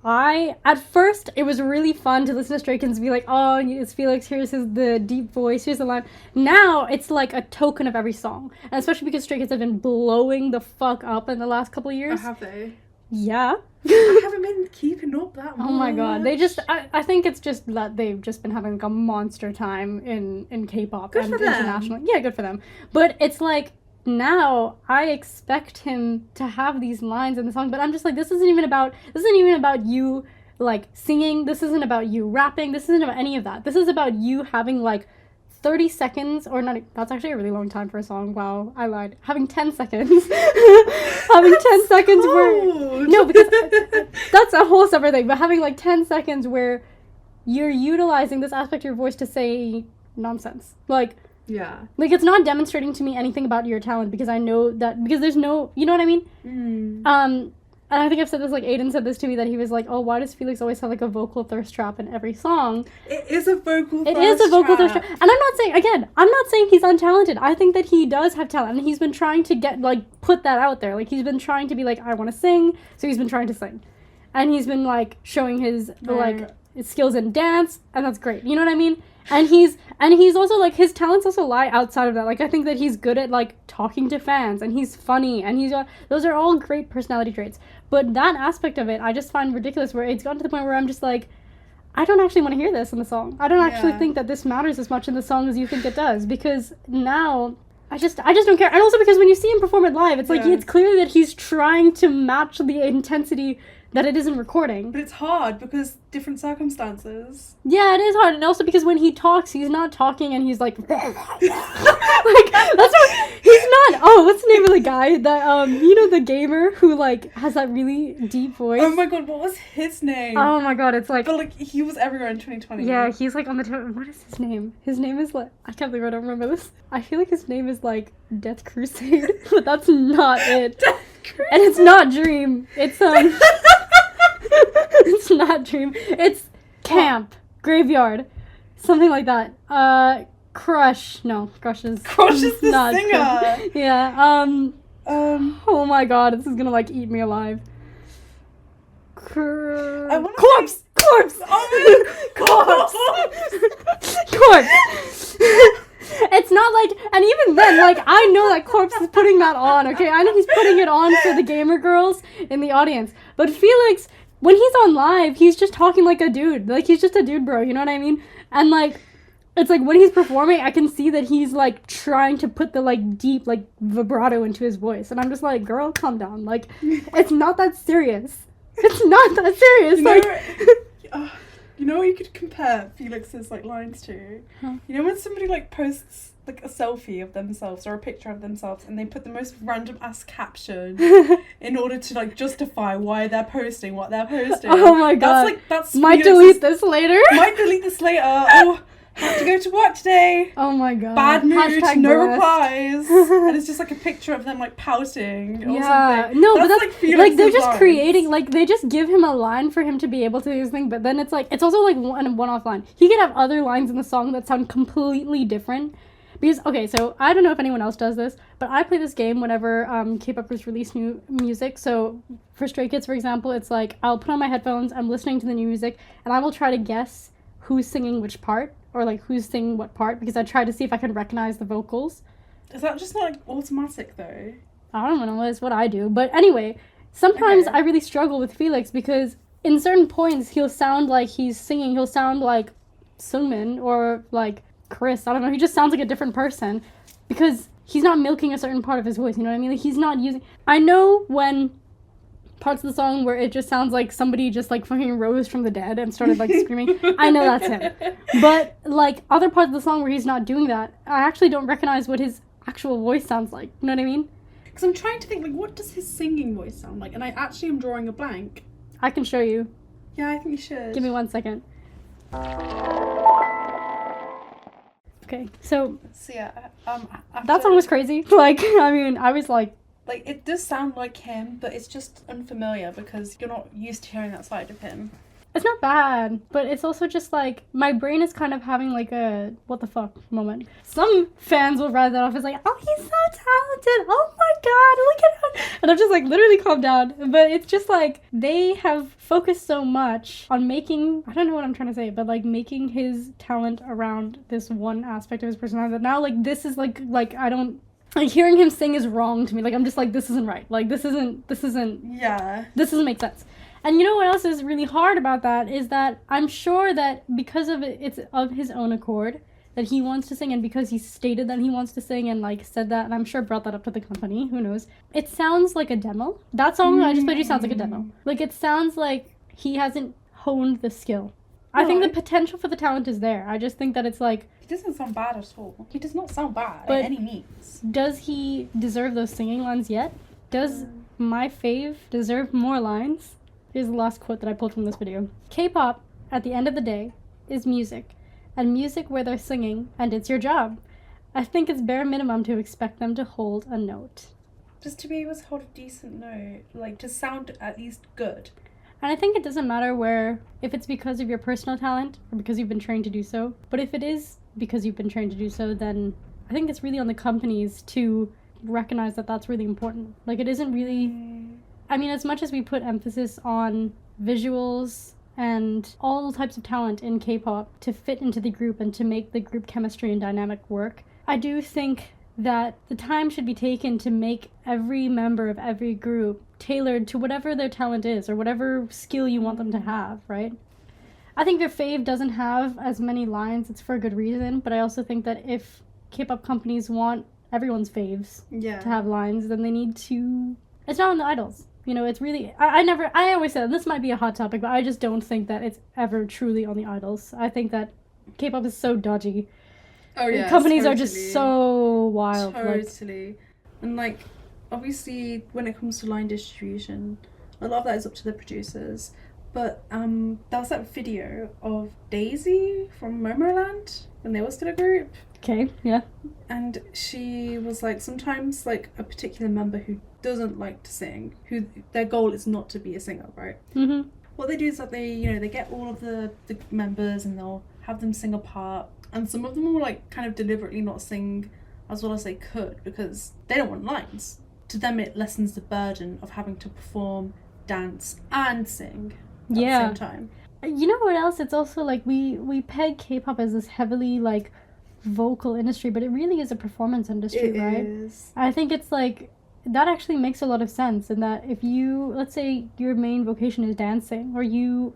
at first, it was really fun to listen to Stray Kids and be like, oh, it's Felix, here's the deep voice, here's the line. Now, it's like a token of every song. And especially because Stray Kids have been blowing the fuck up in the last couple of years. Have they? Yeah. I haven't been keeping up that much. Oh my god. They just, I think it's just that they've just been having like a monster time in K-pop good and for them. internationally. Yeah, good for them. But it's like, now I expect him to have these lines in the song, but I'm just like, this isn't even about you like singing, this isn't about you rapping, this isn't about any of that. This is about you having like 30 seconds, or not, that's actually a really long time for a song. Wow, I lied. Having 10 seconds. Having 10 seconds where no, because that's a whole separate thing, but having like 10 seconds where you're utilizing this aspect of your voice to say nonsense. Yeah. Like, it's not demonstrating to me anything about your talent, because I know that, because there's no, you know what I mean? And I think I've said this, like, Aiden said this to me, that he was like, oh, why does Felix always have, like, a vocal thirst trap in every song? It is a vocal thirst trap. It is a vocal thirst trap. And I'm not saying he's untalented. I think that he does have talent, and he's been trying to put that out there. Like, he's been trying to be like, I want to sing, so he's been trying to sing. And he's been, like, showing his skills in dance, and that's great. You know what I mean? And he's also, like, his talents also lie outside of that. Like, I think that he's good at, like, talking to fans, and he's funny, and those are all great personality traits. But that aspect of it, I just find ridiculous, where it's gotten to the point where I'm just like, I don't actually want to hear this in the song. I don't actually think that this matters as much in the song as you think it does, because now I just don't care. And also because when you see him perform it live, it's like, it's clearly that he's trying to match the intensity that it isn't recording. But it's hard because different circumstances. Yeah, it is hard. And also because when he talks, he's not talking and he's like that's what he's not. Oh, what's the name of the guy that you know, the gamer who like has that really deep voice? Oh my god, what was his name? Oh my god, it's like, but like, he was everywhere in 2020. Yeah, he's like on the what is his name? His name is like, I can't believe I don't remember this. I feel like his name is like Death Crusade, but that's not it. Death Crusade. And it's not Dream. It's it's not Dream. It's Camp, Graveyard, something like that. Crush. No, Crush is the not singer. Crush. Yeah. Oh my god, this is gonna like eat me alive. Corpse. Corpse. Oh, corpse. Corpse. It's not like, and even then, like, I know that Corpse is putting that on, okay? I know he's putting it on for the gamer girls in the audience. But Felix, when he's on live, he's just talking like a dude. Like, he's just a dude, bro, you know what I mean? And, like, it's like when he's performing, I can see that he's, like, trying to put the, like, deep, like, vibrato into his voice. And I'm just like, girl, calm down. Like, it's not that serious. It's not that serious. You know what you could compare Felix's like lines to? Huh. You know when somebody like posts like a selfie of themselves or a picture of themselves and they put the most random ass caption in order to like justify why they're posting what they're posting. Oh my god. That's might Felix's, delete this later. Might delete this later. Oh, have to go to work today. Oh my god. Bad mood, Hashtag no blessed. replies. And it's just like a picture of them like pouting or something. No, That's but like that's Felix's like they're just lines. creating, like they just give him a line for him to be able to do his thing, but then it's like it's also like one-off line. He could have other lines in the song that sound completely different. Because, okay, so I don't know if anyone else does this, but I play this game whenever K-popers release new music. So for Stray Kids, for example, it's like I'll put on my headphones, I'm listening to the new music, and I will try to guess who's singing which part, or like who's singing what part, because I try to see if I can recognize the vocals. Is that just not like automatic though? I don't know, it's what I do. But anyway, sometimes Okay. I really struggle with Felix because in certain points he'll sound like he's singing, he'll sound like Sungmin or like Chris, I don't know, he just sounds like a different person because he's not milking a certain part of his voice, you know what I mean? Like he's not using, I know when parts of the song where it just sounds like somebody just like fucking rose from the dead and started like screaming, I know that's him. But like other parts of the song where he's not doing that, I actually don't recognize what his actual voice sounds like, you know what I mean? Because I'm trying to think, like, what does his singing voice sound like? And I actually am drawing a blank. I can show you. Yeah, I think you should. Give me 1 second. Okay, so So yeah, that song was crazy. Like, I mean, I was like, it does sound like him, but it's just unfamiliar because you're not used to hearing that side of him. it's not bad, but it's also just like, my brain is kind of having like a what the fuck moment. Some fans will write that off as like, oh, he's so talented, oh my god, look at him. And I'm just like, literally calm down. But it's just like, they have focused so much on making, I don't know what I'm trying to say, but like making his talent around this one aspect of his personality that now like this is like I don't, like hearing him sing is wrong to me. Like I'm just like, this isn't right. Like this doesn't Yeah. make sense. And you know what else is really hard about that is that I'm sure that because of it, it's of his own accord that he wants to sing, and because he stated that he wants to sing and like said that, and I'm sure brought that up to the company, who knows. It sounds like a demo. That song I just played you sounds like a demo. Like it sounds like he hasn't honed the skill. I think the potential for the talent is there. I just think that it's like, He doesn't sound bad at all. He does not sound bad But- by any means. does he deserve those singing lines yet? Does my fave deserve more lines? Here's the last quote that I pulled from this video. K-pop, at the end of the day, is music. And music where they're singing, and it's your job. I think it's bare minimum to expect them to hold a note. Just to be able to hold a decent note, like to sound at least good. And I think it doesn't matter if it's because of your personal talent or because you've been trained to do so. But if it is because you've been trained to do so, then I think it's really on the companies to recognize that that's really important. Like it isn't really, I mean, as much as we put emphasis on visuals and all types of talent in K-pop to fit into the group and to make the group chemistry and dynamic work, I do think that the time should be taken to make every member of every group tailored to whatever their talent is or whatever skill you want them to have, right? I think their fave doesn't have as many lines. It's for a good reason, but I also think that if K-pop companies want everyone's faves Yeah. to have lines, then they need to... It's not on the idols. You know, it's really... I always said, and this might be a hot topic, but I just don't think that it's ever truly on the idols. I think that K-pop is so dodgy. Oh yeah. Companies are just so wild. Like, Totally. And like, obviously, when it comes to line distribution, a lot of that is up to the producers. But there was that video of Daisy from Momoland when they were still a group. okay, yeah. And she was like, sometimes like a particular member who doesn't like to sing, who their goal is not to be a singer, right? Mm-hmm. What they do is that they get all of the members and they'll have them sing a part. And some of them will like kind of deliberately not sing as well as they could because they don't want lines. To them it lessens the burden of having to perform, dance and sing at the same time. You know what else? It's also like we peg K-pop as this heavily like vocal industry, but it really is a performance industry, right? Is. I think it's like that actually makes a lot of sense in that if you, let's say your main vocation is dancing, or you're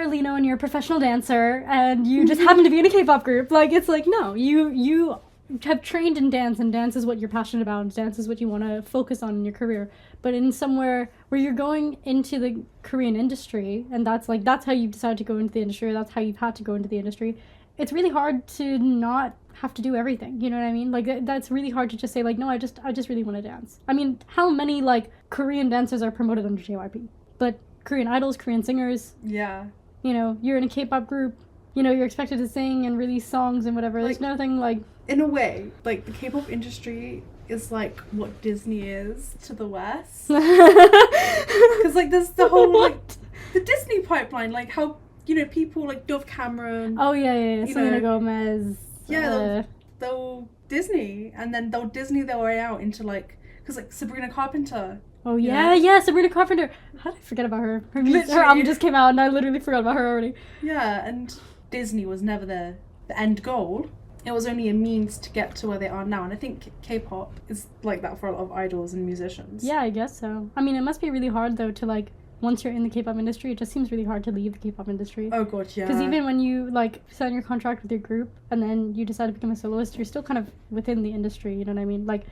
Lino and you're a professional dancer and you just happen to be in a K-pop group, like it's like, no, you have trained in dance, and dance is what you're passionate about, and dance is what you want to focus on in your career, but in somewhere where you're going into the Korean industry, and that's how you've decided to go into the industry, or that's how you've had to go into the industry, it's really hard to not have to do everything, you know what I mean? Like, that's really hard to just say, like, no, I just really want to dance. I mean, how many, like, Korean dancers are promoted under JYP? But Korean idols, Korean singers, Yeah. you know, you're in a K-pop group, you know, you're expected to sing and release songs and whatever. There's nothing, like... In a way, like, the K-pop industry is like what Disney is to the West. Because, like, there's the whole, like, the Disney pipeline, like, how, you know, people like Dove Cameron. Oh, yeah. Selena Gomez. Yeah, they'll Disney, and then they'll Disney their way out into, like, because, like, Sabrina Carpenter. Oh, yeah, Sabrina Carpenter. How did I forget about her? Her album just came out, and I literally forgot about her already. Yeah, and Disney was never the end goal. It was only a means to get to where they are now, and I think K-pop is like that for a lot of idols and musicians. Yeah, I guess so. I mean, it must be really hard, though, to, like, once you're in the K-pop industry, it just seems really hard to leave the K-pop industry. Oh, God, yeah. Because even when you, like, sign your contract with your group, and then you decide to become a soloist, you're still kind of within the industry, you know what I mean? Like,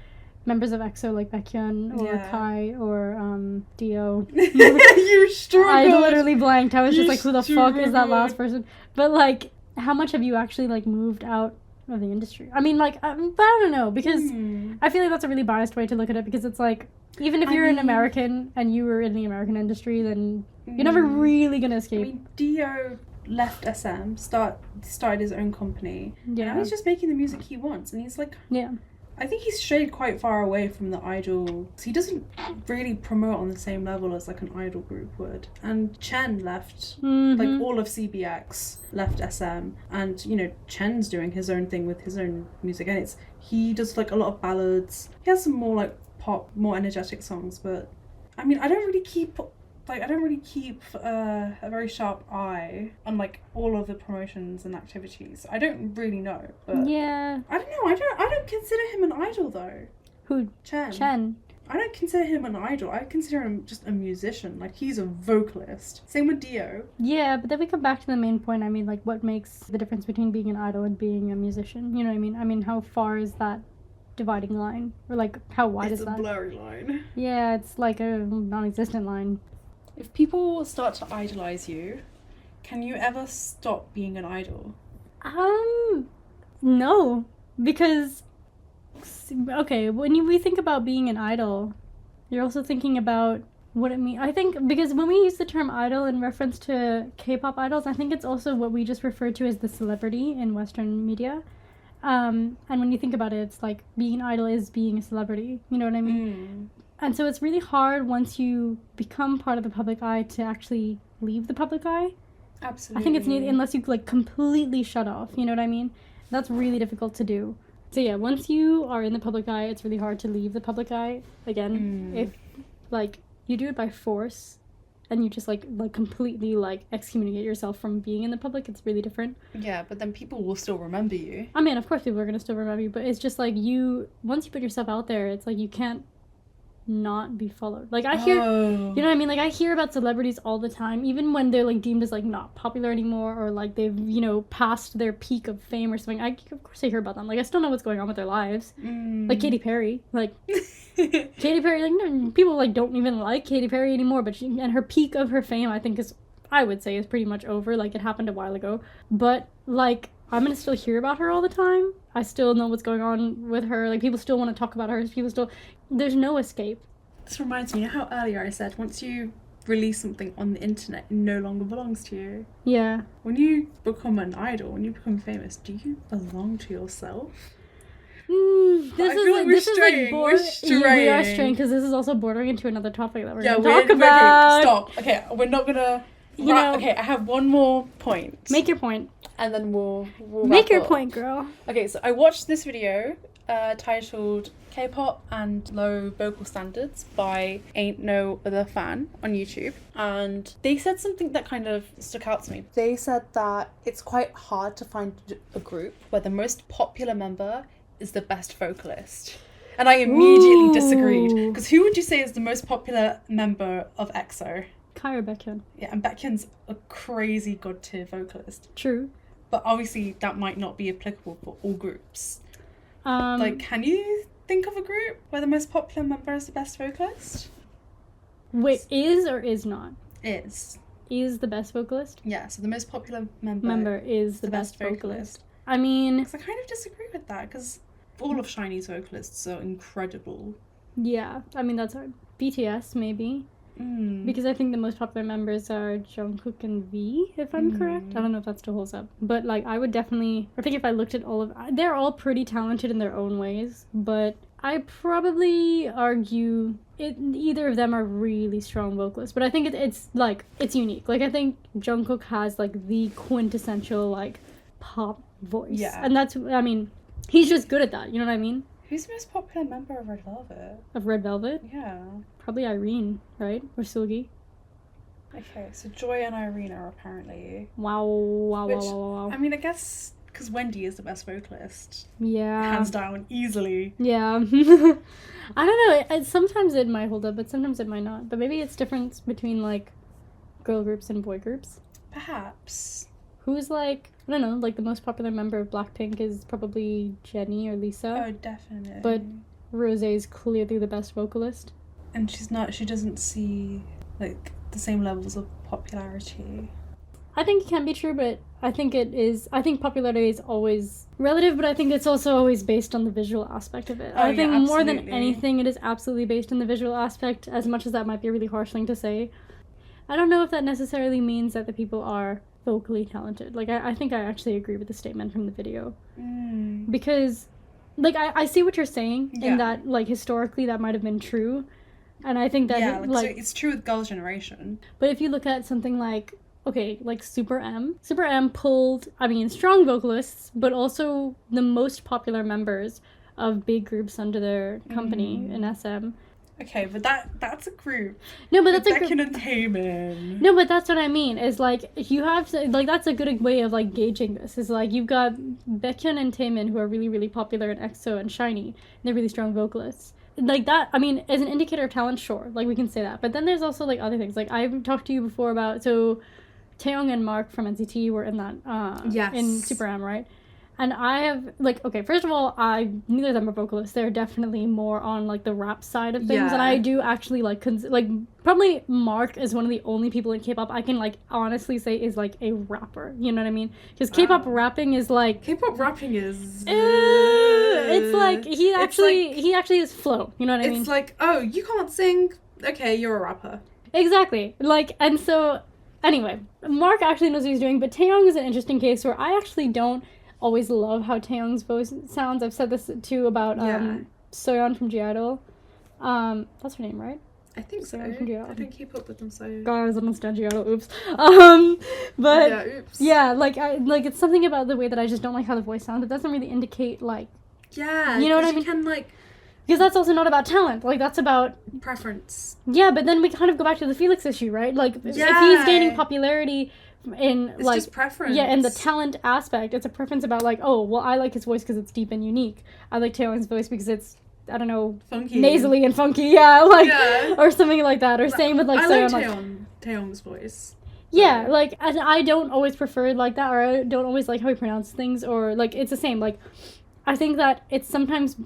members of EXO, like Baekhyun, or Kai, or, Dio. You struggled! I literally blanked. I was just like, who the fuck is that last person? But, like, how much have you actually, like, moved out of the industry? I mean, like, but I don't know, because I feel like that's a really biased way to look at it, because it's like, even if you're an American and you were in the American industry, then you're never really gonna escape. I mean, Dio left SM, started his own company, and now he's just making the music he wants, and he's like, I think he's strayed quite far away from the idol. He doesn't really promote on the same level as, like, an idol group would. And Chen left, like, all of CBX left SM, and, you know, Chen's doing his own thing with his own music, and he does, like, a lot of ballads. He has some more, like, pop, more energetic songs, but I mean, I don't really keep a very sharp eye on, like, all of the promotions and activities. I don't really know, but yeah, I don't know. I don't consider him an idol, though. Who? Chen. I don't consider him an idol. I consider him just a musician. Like, he's a vocalist. Same with Dio. Yeah, but then we come back to the main point. I mean, like, what makes the difference between being an idol and being a musician? You know what I mean? I mean, how far is that dividing line? Or, like, how wide is that? It's a blurry line. Yeah, it's like a non-existent line. If people start to idolize you, can you ever stop being an idol? No. Because, okay, when we think about being an idol, you're also thinking about what it means. I think, because when we use the term idol in reference to K-pop idols, I think it's also what we just refer to as the celebrity in Western media. And when you think about it, it's like being an idol is being a celebrity. You know what I mean? And so it's really hard once you become part of the public eye to actually leave the public eye. Absolutely. I think it's needed unless you, like, completely shut off. You know what I mean? That's really difficult to do. So yeah, once you are in the public eye, it's really hard to leave the public eye. Again, if, like, you do it by force and you just, like completely, like, excommunicate yourself from being in the public, it's really different. Yeah, but then people will still remember you. I mean, of course people are going to still remember you, but it's just, like, once you put yourself out there, it's, like, you can't not be followed. Like, I hear, you know what I mean? Like, I hear about celebrities all the time, even when they're, like, deemed as, like, not popular anymore, or, like, they've, you know, passed their peak of fame or something. Of course I hear about them. Like, I still know what's going on with their lives. Like, Katy Perry. Like, Katy Perry, like, no, people, like, don't even like Katy Perry anymore, but and her peak of her fame, I think, I would say is pretty much over. Like, it happened a while ago. But, like, I'm gonna still hear about her all the time. I still know what's going on with her. Like, people still want to talk about her. There's no escape. This reminds me, you know how earlier I said once you release something on the internet, it no longer belongs to you? Yeah. When you become an idol, when you become famous, do you belong to yourself? This is like we are straying, because this is also bordering into another topic that we're going to talk Okay, about. stop. Okay, we're not gonna. Okay, I have one more point. Make your point. And then we'll make your point, girl. Okay, so I watched this video titled K-pop and Low Vocal Standards by Ain't No Other Fan on YouTube, and they said something that kind of stuck out to me. They said that it's quite hard to find a group where the most popular member is the best vocalist. And I immediately disagreed, because who would you say is the most popular member of EXO? Kai or Baekhyun? Yeah, and Baekhyun's a crazy god-tier vocalist. True. But obviously that might not be applicable for all groups. Like, can you think of a group where the most popular member is the best vocalist? Wait, is or is not? Is the best vocalist? Yeah, so the most popular member is the best vocalist. I mean... Because I kind of disagree with that, because all of SHINee's vocalists are incredible. Yeah, I mean, that's hard. BTS, maybe. Because I think the most popular members are Jungkook and V, if I'm correct. I don't know if that still holds up. But, like, I would definitely... I think if I looked at all of... They're all pretty talented in their own ways, but I probably argue either of them are really strong vocalists. But I think it's unique. Like, I think Jungkook has, like, the quintessential, like, pop voice. Yeah. And that's... I mean, he's just good at that. You know what I mean? Who's the most popular member of Red Velvet? Of Red Velvet? Yeah. Probably Irene, right? Or Seulgi. Okay, so Joy and Irene are apparently... Wow. I mean, I guess because Wendy is the best vocalist. Yeah. Hands down, easily. Yeah. I don't know. Sometimes it might hold up, but sometimes it might not. But maybe it's difference between, like, girl groups and boy groups. Perhaps. Who's, like... I don't know, like, the most popular member of Blackpink is probably Jennie or Lisa. Oh, definitely. But Rosé is clearly the best vocalist. And she doesn't see, like, the same levels of popularity. I think it can be true, but I think popularity is always relative, but I think it's also always based on the visual aspect of it. I think more than anything, it is absolutely based on the visual aspect, as much as that might be a really harsh thing to say. I don't know if that necessarily means that the people are vocally talented. Like, I think I actually agree with the statement from the video. Because, like, I see what you're saying in that, like, historically that might have been true. And I think that... Yeah, so it's true with Girls' Generation. But if you look at something like, okay, like Super M pulled, I mean, strong vocalists, but also the most popular members of big groups under their company in SM. Okay, but that's a group. No, but that's a group. And Taemin. No, but that's what I mean. Is like you have to, like, that's a good way of like gauging this. Is like you've got Baekhyun and Taemin who are really really popular in EXO and SHINee. And they're really strong vocalists. Like that. I mean, as an indicator of talent, sure. Like we can say that. But then there's also like other things. Like I've talked to you before about Taeyong and Mark from NCT were in that. Yes. In Super M, right? And I have, like, okay, first of all, neither of them are vocalists. They're definitely more on, like, the rap side of things. Yeah. And I do actually, like, probably Mark is one of the only people in K-pop I can, like, honestly say is, like, a rapper. You know what I mean? Because K-pop rapping is, like... K-pop rapping is... it's, like, he actually is flow. You know what I mean? It's like, oh, you can't sing? Okay, you're a rapper. Exactly. Like, and so, anyway, Mark actually knows what he's doing, but Taeyong is an interesting case where I actually don't always love how Taeyong's voice sounds. I've said this too about Soyeon from G-Idol. That's her name, right? I think so. I don't keep up with them so. God, I was almost done G-Idol. Oops. But yeah, oops. Yeah, like it's something about the way that I just don't like how the voice sounds. It doesn't really indicate like. Yeah. You know what I mean? You can like. Because that's also not about talent. Like that's about preference. Yeah, but then we kind of go back to the Felix issue, right? Like if he's gaining popularity. It's like, just preference. Yeah, in the talent aspect, it's a preference about like, oh, well, I like his voice because it's deep and unique. I like Taeyong's voice because it's, I don't know, funky, nasally and funky, yeah, like, or something like that. Or same with like, I like Taeyong's voice. Yeah, like, and I don't always prefer it like that, or I don't always like how he pronounces things, or like, it's the same. Like, I think that it's sometimes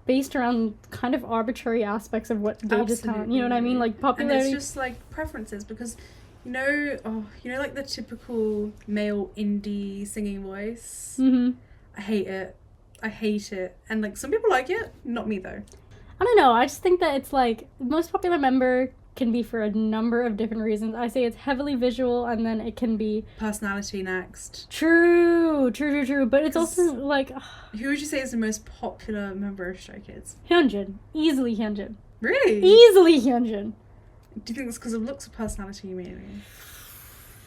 based around kind of arbitrary aspects of what gauges talent. You know what I mean? Like popularity. And it's just like preferences because. You know, like the typical male indie singing voice? Mm-hmm. I hate it. And, like, some people like it. Not me, though. I don't know. I just think that it's, like, the most popular member can be for a number of different reasons. I say it's heavily visual, and then it can be... personality next. True. But it's also, like... Who would you say is the most popular member of Stray Kids? Hyunjin. Easily Hyunjin. Really? Easily Hyunjin. Do you think it's because of looks or personality, you mean?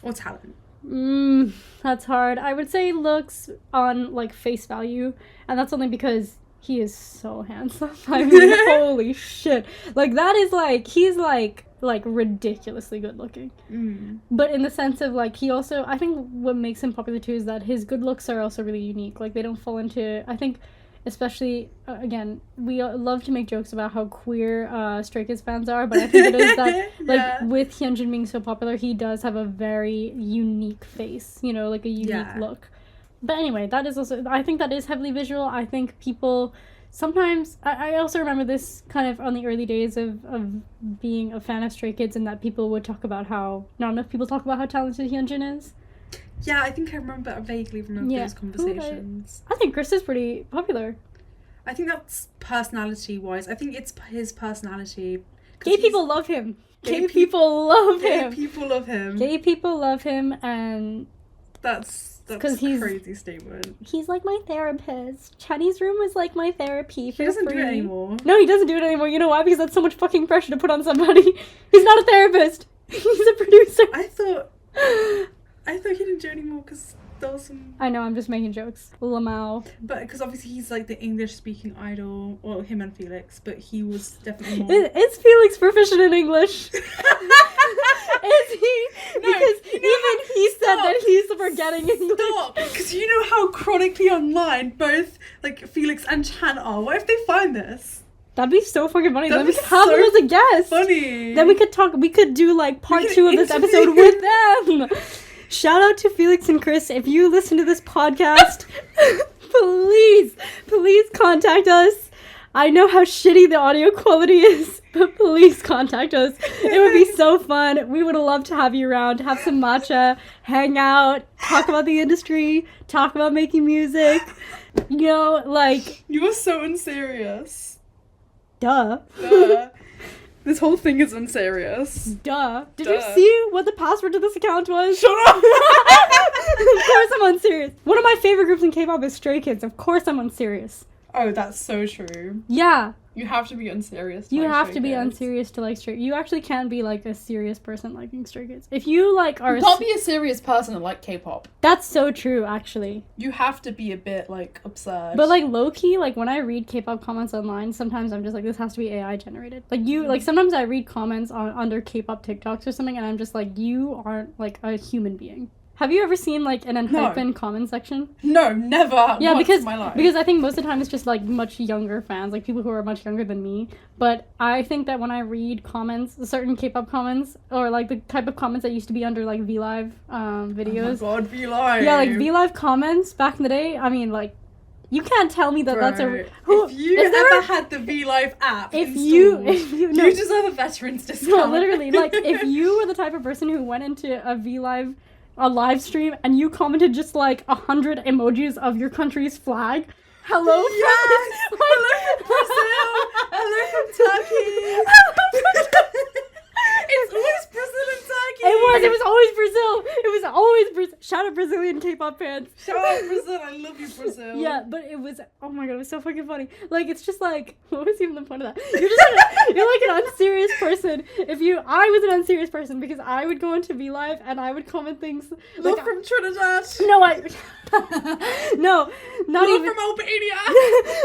Or talent? That's hard. I would say looks on, like, face value. And that's only because he is so handsome. I mean, holy shit. Like, that is, like, he's, like ridiculously good looking. But in the sense of, like, he also... I think what makes him popular, too, is that his good looks are also really unique. Like, they don't fall into... I think... Especially, again, we love to make jokes about how queer Stray Kids fans are, but I think it is that, like, with Hyunjin being so popular, he does have a very unique face, you know, like a unique look. But anyway, that is also, I think that is heavily visual. I think people sometimes, I also remember this kind of on the early days of being a fan of Stray Kids, and that people would talk about how, not enough people talk about how talented Hyunjin is. Yeah, I think I vaguely remember those conversations. I think Chris is pretty popular. I think that's personality-wise. I think it's his personality. Gay people love him. Gay people love him. Gay people love him. Gay people love him, and... That's a crazy statement. He's like my therapist. Chinese room is like my therapy for He doesn't free. do it anymore. No, he doesn't do it anymore. You know why? Because that's so much fucking pressure to put on somebody. He's not a therapist. He's a producer. I thought he didn't do it anymore because there was some... I know, I'm just making jokes. Lamau. But because obviously he's like the English-speaking idol. Well, him and Felix. But he was definitely more... Is Felix proficient in English? Is he? No, because even he said that he's forgetting English. Stop! Because you know how chronically online both like Felix and Chan are. What if they find this? That'd be so fucking funny. That'd Then we be could have them so as a guest. Funny. Then we could do like part 2 of this episode with them. Shout out to Felix and Chris. If you listen to this podcast, please contact us. I know how shitty the audio quality is, but please contact us. It would be so fun. We would love to have you around, have some matcha, hang out, talk about the industry, talk about making music. You know, like... You are so unserious. Duh. This whole thing is unserious. Duh. Did you see what the password to this account was? Shut up! Of course I'm unserious. One of my favorite groups in K-pop is Stray Kids. Of course I'm unserious. Oh, that's so true. Yeah. You have to be unserious. You have to be unserious to like Stray. You actually can be like a serious person liking Stray Kids. If you like are... You can't be a serious person and like K-pop. That's so true, actually. You have to be a bit like absurd. But like low-key, like when I read K-pop comments online, sometimes I'm just like, this has to be AI generated. Like you, like sometimes I read comments under K-pop TikToks or something, and I'm just like, you aren't like a human being. Have you ever seen like an unhypen comment section? No, never. Yeah, once because in my life. because I think most of the time it's just like much younger fans, like people who are much younger than me. But I think that when I read comments, certain K-pop comments, or like the type of comments that used to be under like VLive videos. Oh my god, VLive. Yeah, like VLive comments back in the day. I mean, like, you can't tell me that that's a... If you ever had the VLive app if you deserve a veteran's discount. No, literally, like, if you were the type of person who went into a live stream and you commented just like 100 emojis of your country's flag. Hello from... Yes! Hello from Brazil! Hello from Turkey! It's always Brazil and Turkey! It was always Brazil! It was always Brazil. Shout out Brazilian K-pop fans. Shout out Brazil, I love you, Brazil. Yeah, but it was, oh my god, it was so fucking funny. Like, it's just like, what was even the point of that? You're like an unserious person. I was an unserious person because I would go into VLive and I would comment things. Love like, from Trinidad! No, not Love even. from Albania!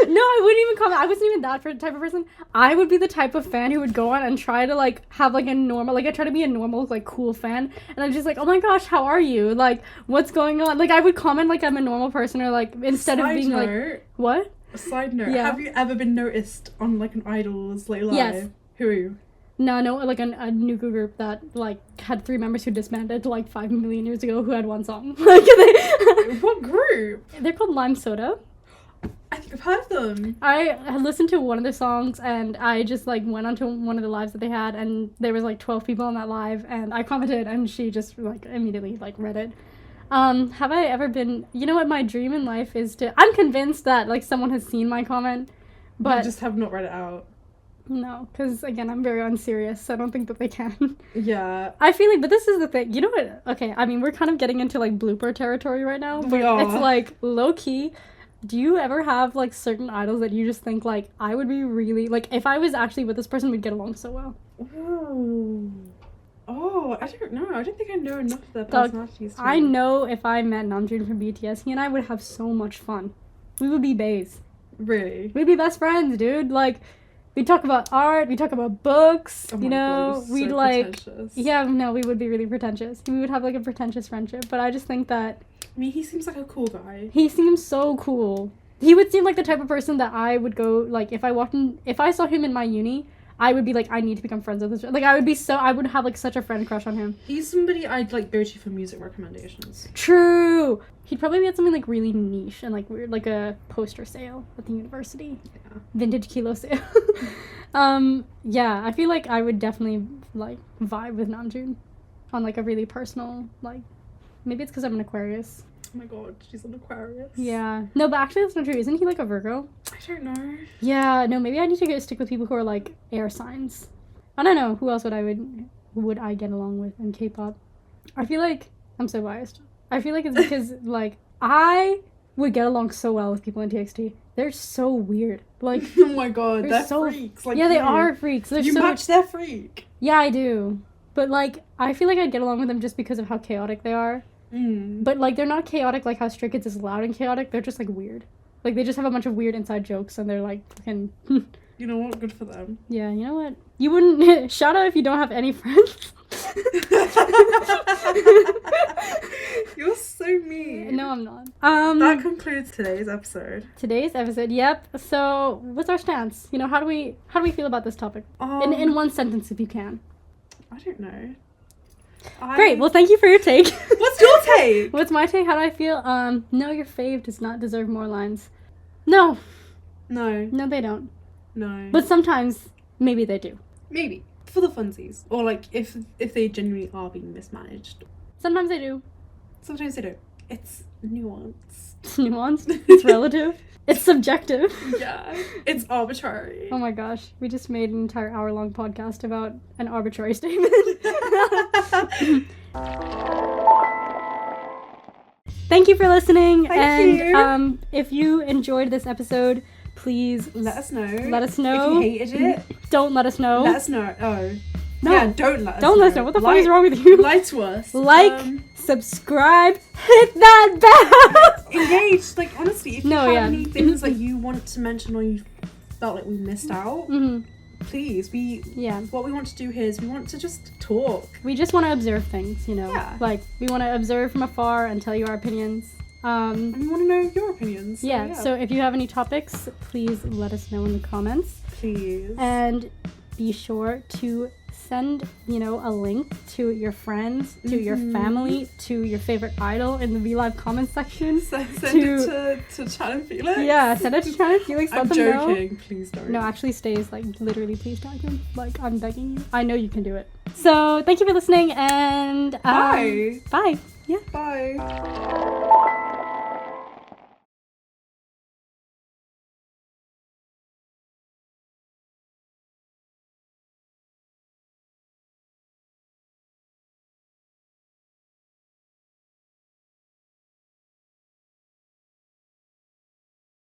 No, I wouldn't even comment. I wasn't even that type of person. I would be the type of fan who would go on and try to like have like a normal, like I try to be a normal, like cool fan, and I'm just like, oh my gosh, how are you? Like, what's going on? Like, I would comment like I'm a normal person, or like instead of being like, what? A side note, Yeah. have you ever been noticed on like an Idol's like live? Yes. Who are you? No, like a new group that like had 3 members who disbanded like 5 million years ago who had one song. Like What group? they're called Lime Soda. I think I've heard of them. I had listened to one of their songs and I just like went onto one of the lives that they had, and there was like 12 people on that live, and I commented and she just like immediately like read it. Have I ever been, you know what my dream in life is to, I'm convinced that like someone has seen my comment, but I just have not read it out. no, because again, I'm very unserious, so I don't think that they can. Yeah. I feel like, but this is the thing, you know what, okay, I mean, we're kind of getting into like blooper territory right now, but We are. it's like low-key. Do you ever have like certain idols that you just think like, I would be really, like if I was actually with this person, we'd get along so well? Ooh. Oh, I don't know. I don't think I know enough of their Dog, personalities. I know if I met Namjoon from BTS, he and I would have so much fun. We would be baes. Really? We'd be best friends, dude. Like, we'd talk about art, we'd talk about books, Oh you my know, God, we'd so like, pretentious. yeah, no, we would be really pretentious. We would have like a pretentious friendship, but I just think that I mean, he seems like a cool guy. he seems so cool. He would seem like the type of person that I would go, like, if I saw him in my uni, I would be like, I need to become friends with this. Like, I would have like such a friend crush on him. He's somebody I'd like go to for music recommendations. True. He'd probably be at something like really niche and like weird, like a poster sale at the university. Yeah. Vintage kilo sale. Yeah, I feel like I would definitely like vibe with Namjoon on like a really personal, like, maybe it's because I'm an Aquarius. Oh my god, she's an Aquarius. Yeah. No, but actually that's not true. Isn't he like a Virgo? I don't know. Yeah, no, maybe I need to stick with people who are like air signs. I don't know. Who else would I get along with in K-pop? I feel like I'm so biased. I feel like it's because like I would get along so well with people in TXT. They're so weird. Like, oh my god, they're so freaks. Like, yeah, they are freaks. They're you so match their freak. Yeah, I do. But like, I feel like I'd get along with them just because of how chaotic they are. But like, they're not chaotic like how Stray Kids is loud and chaotic. They're just like weird. Like, they just have a bunch of weird inside jokes, and they're like fucking. You know what? Good for them. Yeah, you know what? You wouldn't shout out if you don't have any friends. You're so mean. No, I'm not. That concludes today's episode. Yep. So, what's our stance? You know, how do we feel about this topic? In one sentence, if you can. I don't know. Great. Well, thank you for your take. What's your take? What's my take? How do I feel? No, your fave does not deserve more lines. No, they don't. No. But sometimes, maybe they do. Maybe for the funsies, or like if they genuinely are being mismanaged. Sometimes they do. Sometimes they don't. It's nuanced. It's nuanced. It's relative. It's subjective. Yeah. It's arbitrary. Oh my gosh. We just made an entire hour-long podcast about an arbitrary statement. Thank you for listening. Thank you. If you enjoyed this episode, please let us know. Let us know. If you hated it, don't let us know. let us know. Oh. No. Yeah, don't let us know. Don't let us know. What the fuck is wrong with you? Lie to us. Subscribe, hit that bell. Engage. Like, honestly, if you have any things that you want to mention or you felt like we missed out, please. What we want to do here is we want to just talk. We just want to observe things, you know. Yeah. Like, we want to observe from afar and tell you our opinions. And we want to know your opinions. So if you have any topics, please let us know in the comments. Please. And be sure to send, a link to your friends, to your family, to your favorite idol in the VLive comments section. Send it to Chan and Felix. Yeah, send it to Chan and Felix. I'm joking. Please don't. No, actually stays, literally, please tag him. I'm begging you. I know you can do it. So, thank you for listening, and bye. Bye. Yeah. Bye.